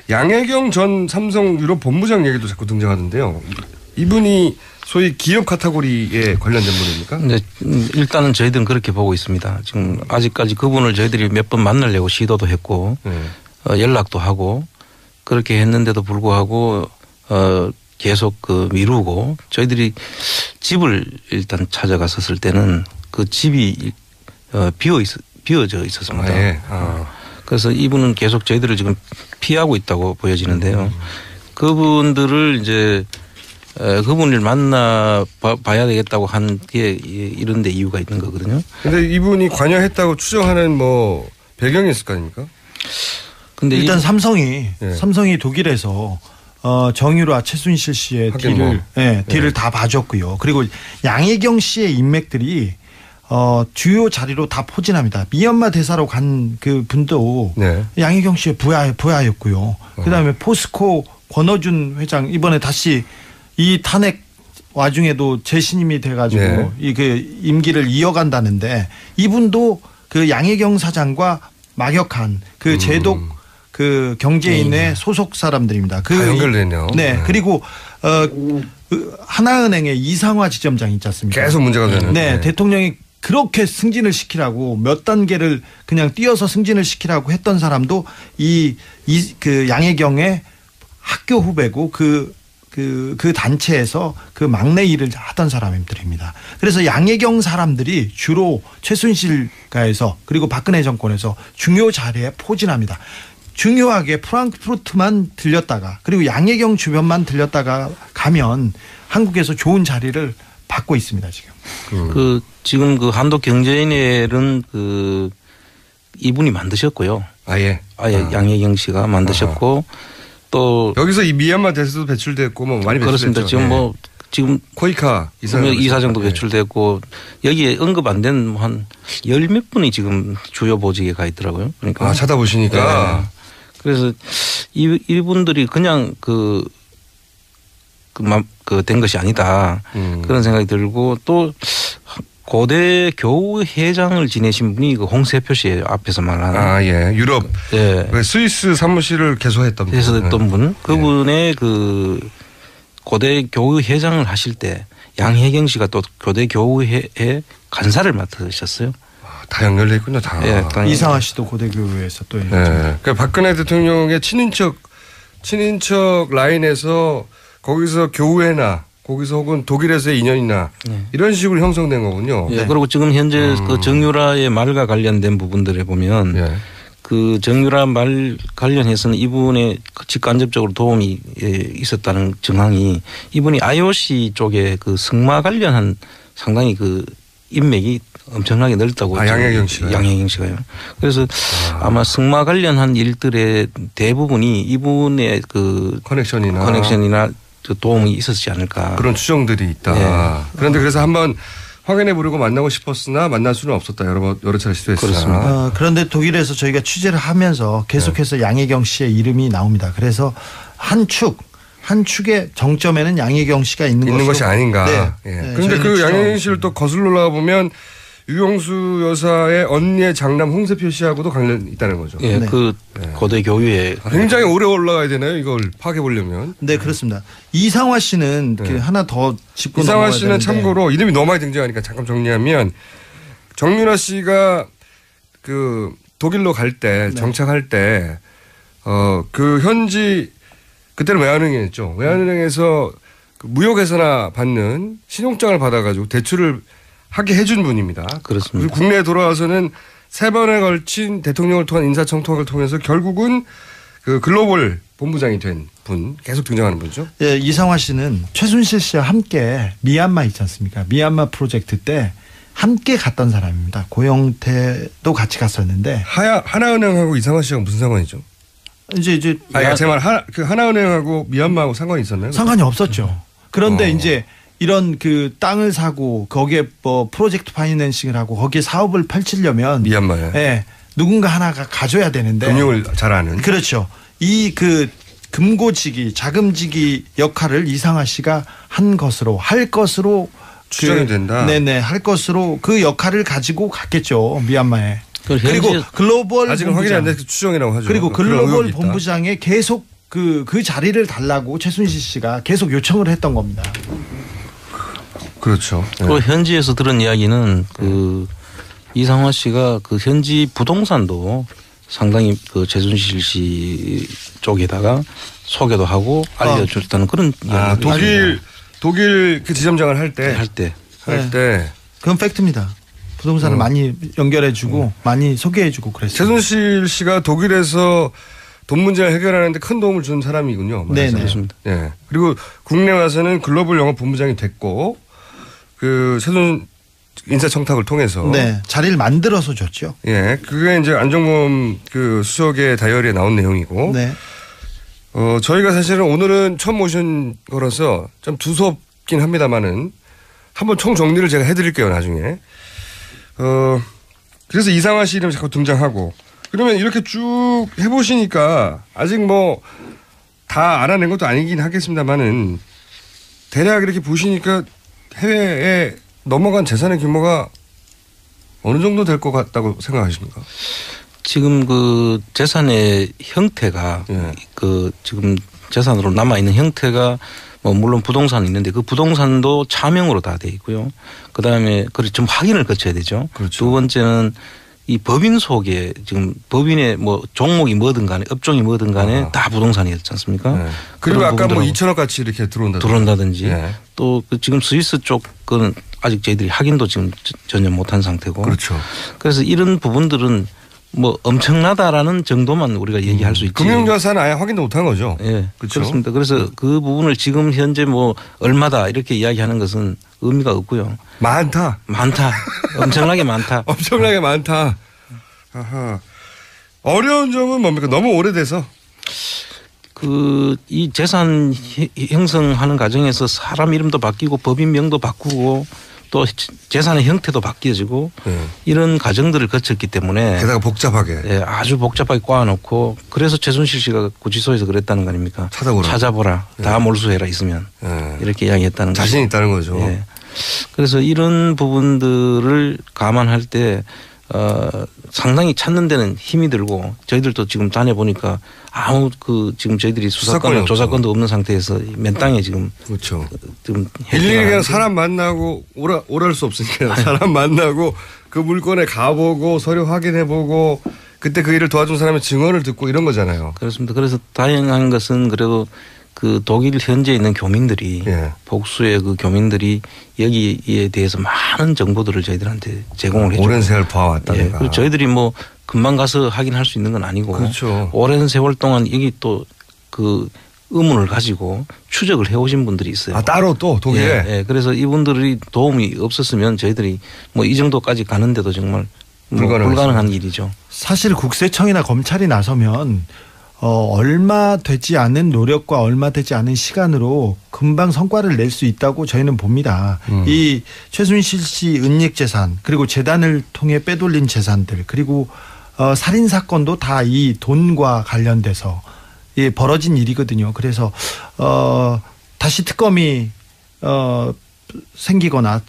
양혜경 전 삼성 유럽 본부장 얘기도 자꾸 등장하던데요. 이분이 소위 기업 카테고리에 관련된 분입니까? 네, 일단은 저희들은 그렇게 보고 있습니다. 지금 아직까지 그분을 저희들이 몇 번 만나려고 시도도 했고 연락도 하고 그렇게 했는데도 불구하고 계속 미루고 저희들이 집을 일단 찾아갔었을 때는 그 집이 비어져 있었습니다. 아, 예. 그래서 이분은 계속 저희들을 지금 피하고 있다고 보여지는데요. 그분들을 이제 그분을 만나 봐야 되겠다고 한 게 이런 데 이유가 있는 거거든요. 그런데 이분이 관여했다고 추정하는 뭐 배경이 있을 거 아닙니까? 근데 일단 삼성이 독일에서 정유라 최순실 씨의 딜을 다 봐줬고요. 그리고 양혜경 씨의 인맥들이 주요 자리로 다 포진합니다. 미얀마 대사로 간 그 분도 양혜경 씨의 부하였고요. 그다음에 포스코 권어준 회장 이번에 다시 이 탄핵 와중에도 재신임이 돼가지고 그 임기를 이어간다는데 이분도 그 양혜경 사장과 막역한 그 제독 그 경제인의 소속 사람들입니다. 다 연결되네요. 네. 그리고 하나은행의 이상화 지점장 있지 않습니까? 계속 문제가 되는. 네. 대통령이 그렇게 승진을 시키라고 몇 단계를 그냥 뛰어서 승진을 시키라고 했던 사람도 그 양혜경의 학교 후배고 그 단체에서 그 막내 일을 하던 사람들입니다. 그래서 양혜경 사람들이 주로 최순실가에서 그리고 박근혜 정권에서 중요 자리에 포진합니다. 중요하게 프랑크푸르트만 들렸다가 그리고 양혜경 주변만 들렸다가 가면 한국에서 좋은 자리를 받고 있습니다, 지금. 지금 그 한독 경제인회는 이분이 만드셨고요. 아예 양혜경 씨가 만드셨고 또 여기서 이 미얀마 대사도 배출됐고 뭐 많이 그렇습니다. 배출됐죠. 지금 코이카 이사장도 배출됐고 여기에 언급 안 된 한 열 몇 분이 지금 주요 보직에 가 있더라고요. 그러니까 찾아보시니까 그래서 이분들이 그냥 된 것이 아니다 그런 생각이 들고 또 고대 교우회장을 지내신 분이 홍세표 씨예요. 앞에서 말하는. 유럽. 스위스 사무실을 개소했던 분. 그분의 고대 교우회장을 하실 때 양혜경 씨가 또 고대 교우회에 간사를 맡으셨어요. 다 연결돼 있군요. 다. 이상화 씨도 고대 교우에서 또. 그러니까 박근혜 대통령의 친인척 라인에서 거기서 교우회나 거기서 혹은 독일에서의 인연이나 이런 식으로 형성된 거군요. 그리고 지금 현재 그 정유라의 말과 관련된 부분들에 보면 그 정유라 말 관련해서는 이분의 직간접적으로 도움이 있었다는 정황이 이분이 IOC 쪽에 그 승마 관련한 상당히 그 인맥이 엄청나게 넓다고. 양혜경 씨가요? 양혜경 씨가요. 그래서 아마 승마 관련한 일들의 대부분이 이분의 그 커넥션이나 도움이 있었지 않을까. 그런 추정들이 있다. 네. 그런데 그래서 한번 확인해 보려고 만나고 싶었으나 만날 수는 없었다. 여러 차례 시도했으나. 그런데 독일에서 저희가 취재를 하면서 계속해서 양혜경 씨의 이름이 나옵니다. 그래서 한 축의 정점에는 양혜경 씨가 있는 것이 아닌가. 네. 예. 그런데 그 양혜경 씨를 또 거슬러 올라가 보면 유영수 여사의 언니의 장남 홍세표 씨하고도 관련이 있다는 거죠. 예, 네. 그 고대 교유에 굉장히 오래 올라가야 되나요? 이걸 파악해 보려면. 네, 그렇습니다. 이상화 씨는 네. 하나 더 짚고 이상화 씨는 참고로 이름이 너무 많이 등장하니까 잠깐 정리하면 정유라 씨가 그 독일로 갈 때 정착할 때 그 현지 그때는 외환은행이었죠. 외환은행에서 그 무역회사나 받는 신용장을 받아가지고 대출을 하게 해준 분입니다. 그렇습니다. 그리고 국내에 돌아와서는 3번에 걸친 대통령을 통한 인사청탁을 통해서 결국은 그 글로벌 본부장이 된 분, 계속 등장하는 분이죠. 예, 이상화 씨는 최순실 씨와 함께 미얀마 있지 않습니까? 미얀마 프로젝트 때 함께 갔던 사람입니다. 고영태도 같이 갔었는데. 하나은행하고 이상화 씨하고 무슨 상관이죠? 제 말 하나은행하고 미얀마하고 상관이 있었나요? 상관이 없었죠. 그런데 이제 이런 그 땅을 사고 거기에 뭐 프로젝트 파이낸싱을 하고 거기에 사업을 펼치려면 미얀마에 네, 누군가 하나가 가져야 되는데 금융을 잘 아는 그렇죠. 이 그 금고지기 자금지기 역할을 이상화 씨가 할 것으로 추정이 된다. 네네 할 것으로 그 역할을 가지고 갔겠죠 미얀마에. 그리고 글로벌 아직은 확인이 안 돼서 추정이라고 하죠. 그리고 글로벌 본부장에 계속 그 자리를 달라고 최순실 씨가 계속 요청을 했던 겁니다. 그렇죠. 그리고 현지에서 들은 이야기는 그 이상화 씨가 그 현지 부동산도 상당히 그 최순실 씨 쪽에다가 소개도 하고 알려줬다는 그런 이야기. 독일 그 지점장을 할 때. 그건 팩트입니다. 부동산을 많이 연결해주고 많이 소개해주고 그랬어요. 최순실 씨가 독일에서 돈 문제를 해결하는데 큰 도움을 준 사람이군요. 네, 그렇습니다. 네. 그리고 국내 와서는 글로벌 영업 본부장이 됐고 그 최순 인사청탁을 통해서 자리를 만들어서 줬죠. 예, 그게 이제 안종범 그 수석의 다이어리에 나온 내용이고. 네. 저희가 사실은 오늘은 처음 모신 거라서 좀 두섭긴 합니다만은 한번 총 정리를 제가 해드릴게요 나중에. 그래서 이상화 씨 이름이 자꾸 등장하고 그러면 이렇게 쭉 해보시니까 아직 뭐 다 알아낸 것도 아니긴 하겠습니다만은 대략 이렇게 보시니까 해외에 넘어간 재산의 규모가 어느 정도 될 것 같다고 생각하십니까? 지금 그 재산의 형태가 그 지금 재산으로 남아있는 형태가 뭐 물론 부동산이 있는데 그 부동산도 차명으로 다 돼 있고요. 그다음에 그걸 좀 확인을 거쳐야 되죠. 그렇죠. 두 번째는 이 법인 속에 지금 법인의 뭐 종목이 뭐든 간에 업종이 뭐든 간에 다 부동산이었지 않습니까? 네. 그리고 아까 뭐 2천억 같이 이렇게 들어온다든지 또 그 지금 스위스 쪽은 아직 저희들이 확인도 지금 전혀 못한 상태고. 그렇죠. 그래서 이런 부분들은 뭐 엄청나다라는 정도만 우리가 얘기할 수 있지. 금융자산 아예 확인도 못한 거죠. 예, 그렇죠? 그렇습니다. 그래서 그 부분을 지금 현재 뭐 얼마다 이렇게 이야기하는 것은 의미가 없고요. 많다. 엄청나게 많다. 엄청나게 많다. 아하. 어려운 점은 뭡니까? 너무 오래돼서. 이 재산 형성하는 과정에서 사람 이름도 바뀌고 법인명도 바꾸고 또 재산의 형태도 바뀌어지고 이런 과정들을 거쳤기 때문에 게다가 복잡하게. 예, 아주 복잡하게 꼬아놓고 그래서 최순실 씨가 구치소에서 그랬다는 거 아닙니까? 찾아보라. 다 몰수해라 있으면. 이렇게 이야기했다는 거죠. 자신 있다는 거죠. 예. 그래서 이런 부분들을 감안할 때 상당히 찾는 데는 힘이 들고 저희들도 지금 다녀보니까 아무 지금 저희들이 수사권 조사권도 없는 상태에서 맨 땅에 지금 그렇죠. 지금 일일이 그냥 사람 만나고 오랄 수 없으니까 사람 만나고 그 물건에 가보고 서류 확인해보고 그때 그 일을 도와준 사람의 증언을 듣고 이런 거잖아요. 그렇습니다. 그래서 다행한 것은 그래도 그 독일 현지에 있는 교민들이 예. 복수의 그 교민들이 여기에 대해서 많은 정보들을 저희들한테 제공을 해주고 오랜 세월 봐왔다니까. 예. 그리고 저희들이 뭐 금방 가서 확인할 수 있는 건 아니고 그렇죠. 오랜 세월 동안 여기 또 그 의문을 가지고 추적을 해오신 분들이 있어요. 아 따로 또 독일에. 예. 예. 그래서 이분들이 도움이 없었으면 저희들이 뭐 이 정도까지 가는데도 정말 뭐 불가능한 일이죠. 사실 국세청이나 검찰이 나서면 얼마 되지 않은 노력과 얼마 되지 않은 시간으로 금방 성과를 낼 수 있다고 저희는 봅니다. 이 최순실 씨 은닉 재산 그리고 재단을 통해 빼돌린 재산들 그리고 살인 사건도 다 이 돈과 관련돼서 벌어진 일이거든요. 그래서 다시 특검이 생기거나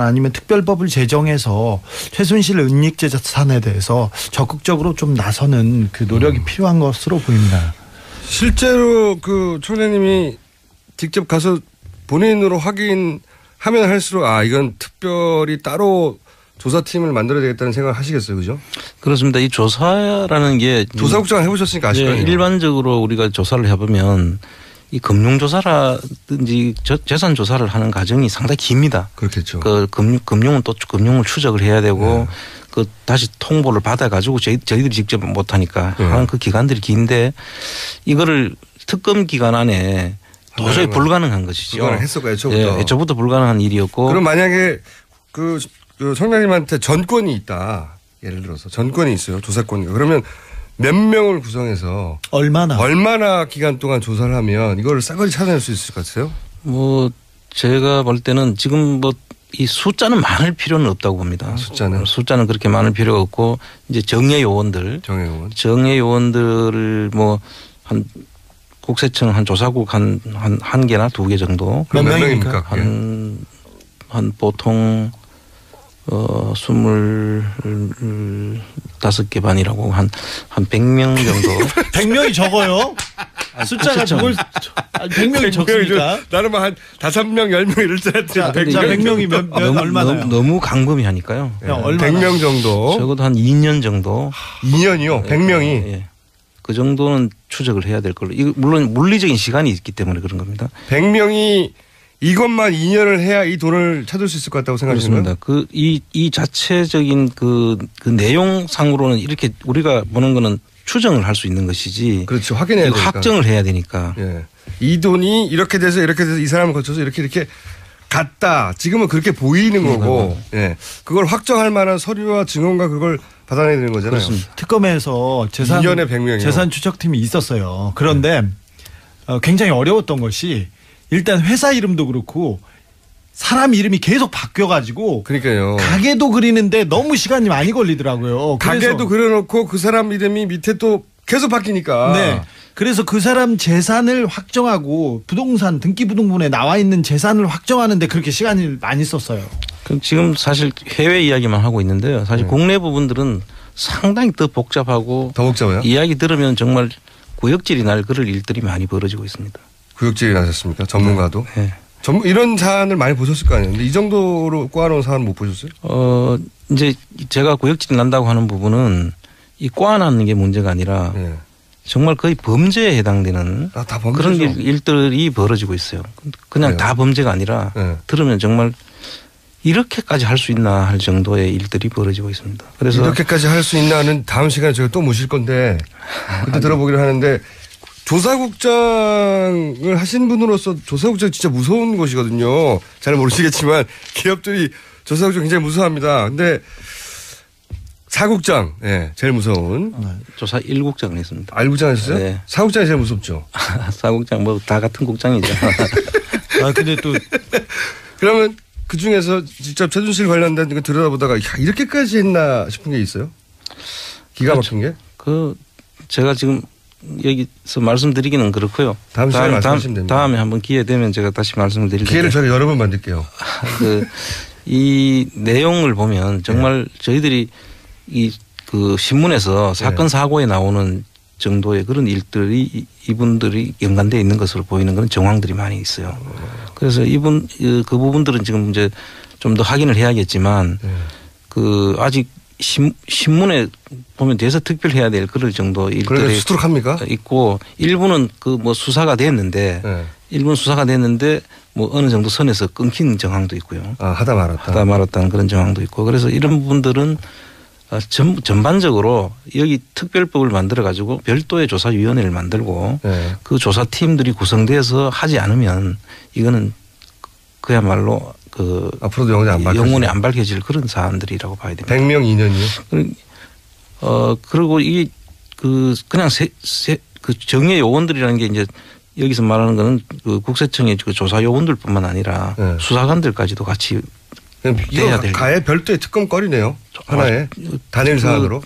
아니면 특별법을 제정해서 최순실 은닉 재산에 대해서 적극적으로 좀 나서는 그 노력이 필요한 것으로 보입니다. 실제로 그 총장님이 직접 가서 본인으로 확인하면 할수록 이건 특별히 따로 조사팀을 만들어야 되겠다는 생각을 하시겠어요, 그죠? 그렇습니다. 이 조사라는 게 조사국장 해보셨으니까 아실 거예요. 일반적으로 우리가 조사를 해보면 이 금융조사라든지 재산 조사를 하는 과정이 상당히 깁니다. 그렇겠죠. 그 금융은 또 금융을 추적을 해야 되고 그 다시 통보를 받아가지고 저희들이 직접 못하니까 하는 그 기간들이 긴데 이거를 특검 기간 안에 도저히 불가능한 것이죠. 불가능했었고 애초부터. 예, 애초부터 불가능한 일이었고. 그럼 만약에 그 총장님한테 전권이 있다. 예를 들어서 전권이 있어요. 조사권이. 그러면 몇 명을 구성해서 얼마나 기간 동안 조사를 하면 이걸 싸그리 찾아낼 수 있을 것 같아요? 뭐 제가 볼 때는 지금 뭐 이 숫자는 많을 필요는 없다고 봅니다. 숫자는 그렇게 많을 필요가 없고 이제 정예 요원들을 뭐 한 국세청 한 조사국 한 개나 2개 정도. 몇 명입니까? 한 보통 25개 반이라고 한 100명 정도. 100명이 적어요? 숫자가 적을 100명이 적습니까? 나는 한 5명, 10명 이럴 줄 알았는데 100명이 얼마나요? 너무 광범위 하니까요. 100명 정도. 적어도 한 2년 정도. 2년이요? 100명이? 예. 그 정도는 추적을 해야 될 걸로. 이거 물론 물리적인 시간이 있기 때문에 그런 겁니다. 100명이 이것만 2년을 해야 이 돈을 찾을 수 있을 것 같다고 생각하십니까? 그렇습니다. 이 자체적인 그 내용상으로는 이렇게 우리가 보는 거는 추정을 할 수 있는 것이지. 그렇죠. 확인해야 되니까. 확정을 해야 되니까. 예. 이 돈이 이렇게 돼서 이 사람을 거쳐서 이렇게 갔다. 지금은 그렇게 보이는 거고. 예. 그걸 확정할 만한 서류와 증언과 그걸 받아내야 되는 거잖아요. 그렇습니다. 특검에서 2년에 100명이요. 재산 추적팀이 있었어요. 그런데 굉장히 어려웠던 것이 일단 회사 이름도 그렇고 사람 이름이 계속 바뀌어가지고 그러니까요. 가게도 그리는데 너무 시간이 많이 걸리더라고요. 가게도 그려놓고 그 사람 이름이 밑에 또 계속 바뀌니까. 네. 그래서 그 사람 재산을 확정하고 부동산 등기부등본에 나와 있는 재산을 확정하는데 그렇게 시간을 많이 썼어요. 그럼 지금 사실 해외 이야기만 하고 있는데요. 사실 국내 부분들은 상당히 더 복잡하고 더 복잡해요? 이야기 들으면 정말 구역질이 날 그럴 일들이 많이 벌어지고 있습니다. 구역질이 나셨습니까? 전문가도? 네. 이런 사안을 많이 보셨을 거 아니에요? 근데 이 정도로 꼬아놓은 사안 못 보셨어요? 이제 제가 구역질이 난다고 하는 부분은 이 꼬아놨는 게 문제가 아니라 네. 정말 거의 범죄에 해당되는 그런 일들이 벌어지고 있어요. 그냥 다 범죄가 아니라 들으면 정말 이렇게까지 할 수 있나 할 정도의 일들이 벌어지고 있습니다. 그래서 이렇게까지 할 수 있나는 다음 시간에 저희가 또 모실 건데 그때 들어보기로 하는데 조사국장을 하신 분으로서 조사국장 진짜 무서운 곳이거든요. 잘 모르시겠지만 기업들이 조사국장 굉장히 무서워합니다. 근데 사국장, 예, 제일 무서운. 조사 1국장을 했습니다. 1국장 하셨어요? 네. 사국장이 제일 무섭죠. 사국장 뭐 다 같은 국장이죠. 근데 또 그러면 그 중에서 직접 최순실 관련된 거 들여다보다가 이렇게까지 했나 싶은 게 있어요? 기가 막힌 게? 제가 지금 여기서 말씀드리기는 그렇고요. 다음 시간에 말씀하시면 됩니다. 다음에 한번 기회 되면 제가 다시 말씀을 드릴 기회를 저희가 여러 번 만들게요. 이 내용을 보면 정말 저희들이 그 신문에서 사건 사고에 나오는 정도의 그런 일들이 이분들이 연관되어 있는 것으로 보이는 그런 정황들이 많이 있어요. 그래서 그 부분들은 지금 이제 좀 더 확인을 해야겠지만 그 아직 신문에 보면 대서특필해야 될 그럴 정도 일들이 수두룩합니까? 있고 일부는 그 뭐 수사가 됐는데 네. 일부는 수사가 됐는데 뭐 어느 정도 선에서 끊긴 정황도 있고요. 하다 말았다는 그런 정황도 있고 그래서 이런 부분들은 전반적으로 여기 특별법을 만들어 가지고 별도의 조사위원회를 만들고 네. 그 조사팀들이 구성돼서 하지 않으면 이거는 그야말로 그 앞으로도 영원히 안 밝혀질 그런 사안들이라고 봐야 됩니다. 100명 2년이요? 그리고 이게 그냥 그 정예 요원들이라는 게 이제 여기서 말하는 거는 그 국세청의 그 조사 요원들뿐만 아니라 네. 수사관들까지도 같이 이거 가해 별도의 특검거리네요. 하나의 단일 사안으로.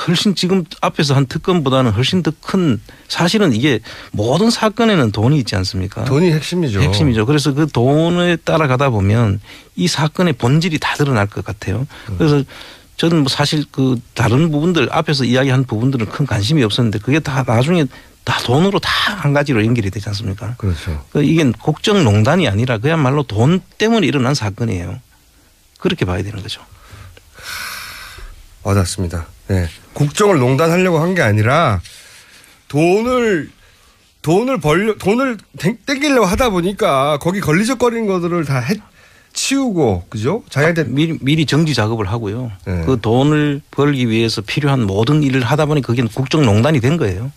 훨씬 지금 앞에서 한 특검보다는 훨씬 더 큰 사실은 이게 모든 사건에는 돈이 있지 않습니까? 돈이 핵심이죠. 그래서 그 돈에 따라가다 보면 이 사건의 본질이 다 드러날 것 같아요. 그래서 저는 뭐 사실 그 다른 부분들 앞에서 이야기한 부분들은 큰 관심이 없었는데 그게 다 나중에 다 돈으로 다 한 가지로 연결이 되지 않습니까? 그렇죠. 이게 국정농단이 아니라 그야말로 돈 때문에 일어난 사건이에요. 그렇게 봐야 되는 거죠. 와닿습니다. 네. 국정을 농단하려고 한 게 아니라 돈을 땡기려고 하다 보니까 거기 걸리적거리는 것들을 다 치우고 그죠? 자기한테 미리 정지 작업을 하고요. 네. 그 돈을 벌기 위해서 필요한 모든 일을 하다 보니 그게 국정농단이 된 거예요.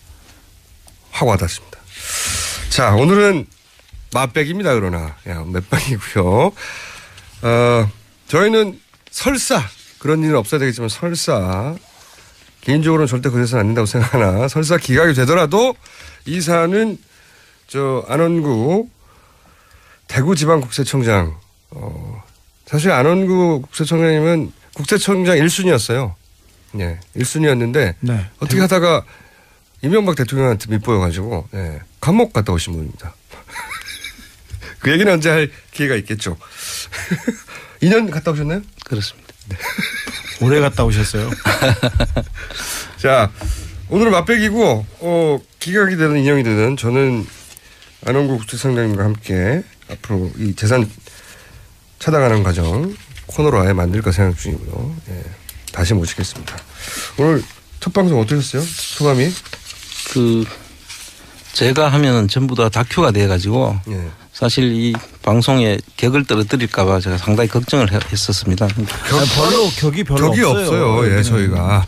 확 와닿습니다. 자, 오늘은 맛백입니다. 그러나 맷방이고요. 저희는 설사 그런 일은 없어야 되겠지만 설사 개인적으로는 절대 그래서는 안 된다고 생각하나 설사 기각이 되더라도 이 사안은 안원구 대구지방국세청장 사실 안원구 국세청장님은 국세청장 1순위였어요. 네, 1순위였는데 네, 어떻게 하다가 이명박 대통령한테 밑보여가지고 감옥 갔다 오신 분입니다. 그 얘기는 언제 할 기회가 있겠죠. 2년 갔다 오셨나요? 그렇습니다. 네. 오래 갔다 오셨어요. 자, 오늘은 맛백이고 기각이 되든 인용이 되든 저는 안원구 국세청장님과 함께 앞으로 이 재산 찾아가는 과정 코너로 아예 만들까 생각 중이고요. 다시 모시겠습니다. 오늘 첫 방송 어떠셨어요? 소감이? 제가 하면은 전부 다 다큐가 돼가지고 사실 이 방송에 격을 떨어뜨릴까봐 제가 상당히 걱정을 했었습니다. 격이 별로 없어요. 저희가.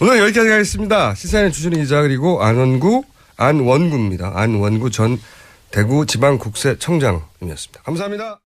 오늘 여기까지 하겠습니다. 시사인의 주준희 기자 그리고 안원구입니다. 안원구 전 대구지방국세청장님이었습니다. 감사합니다.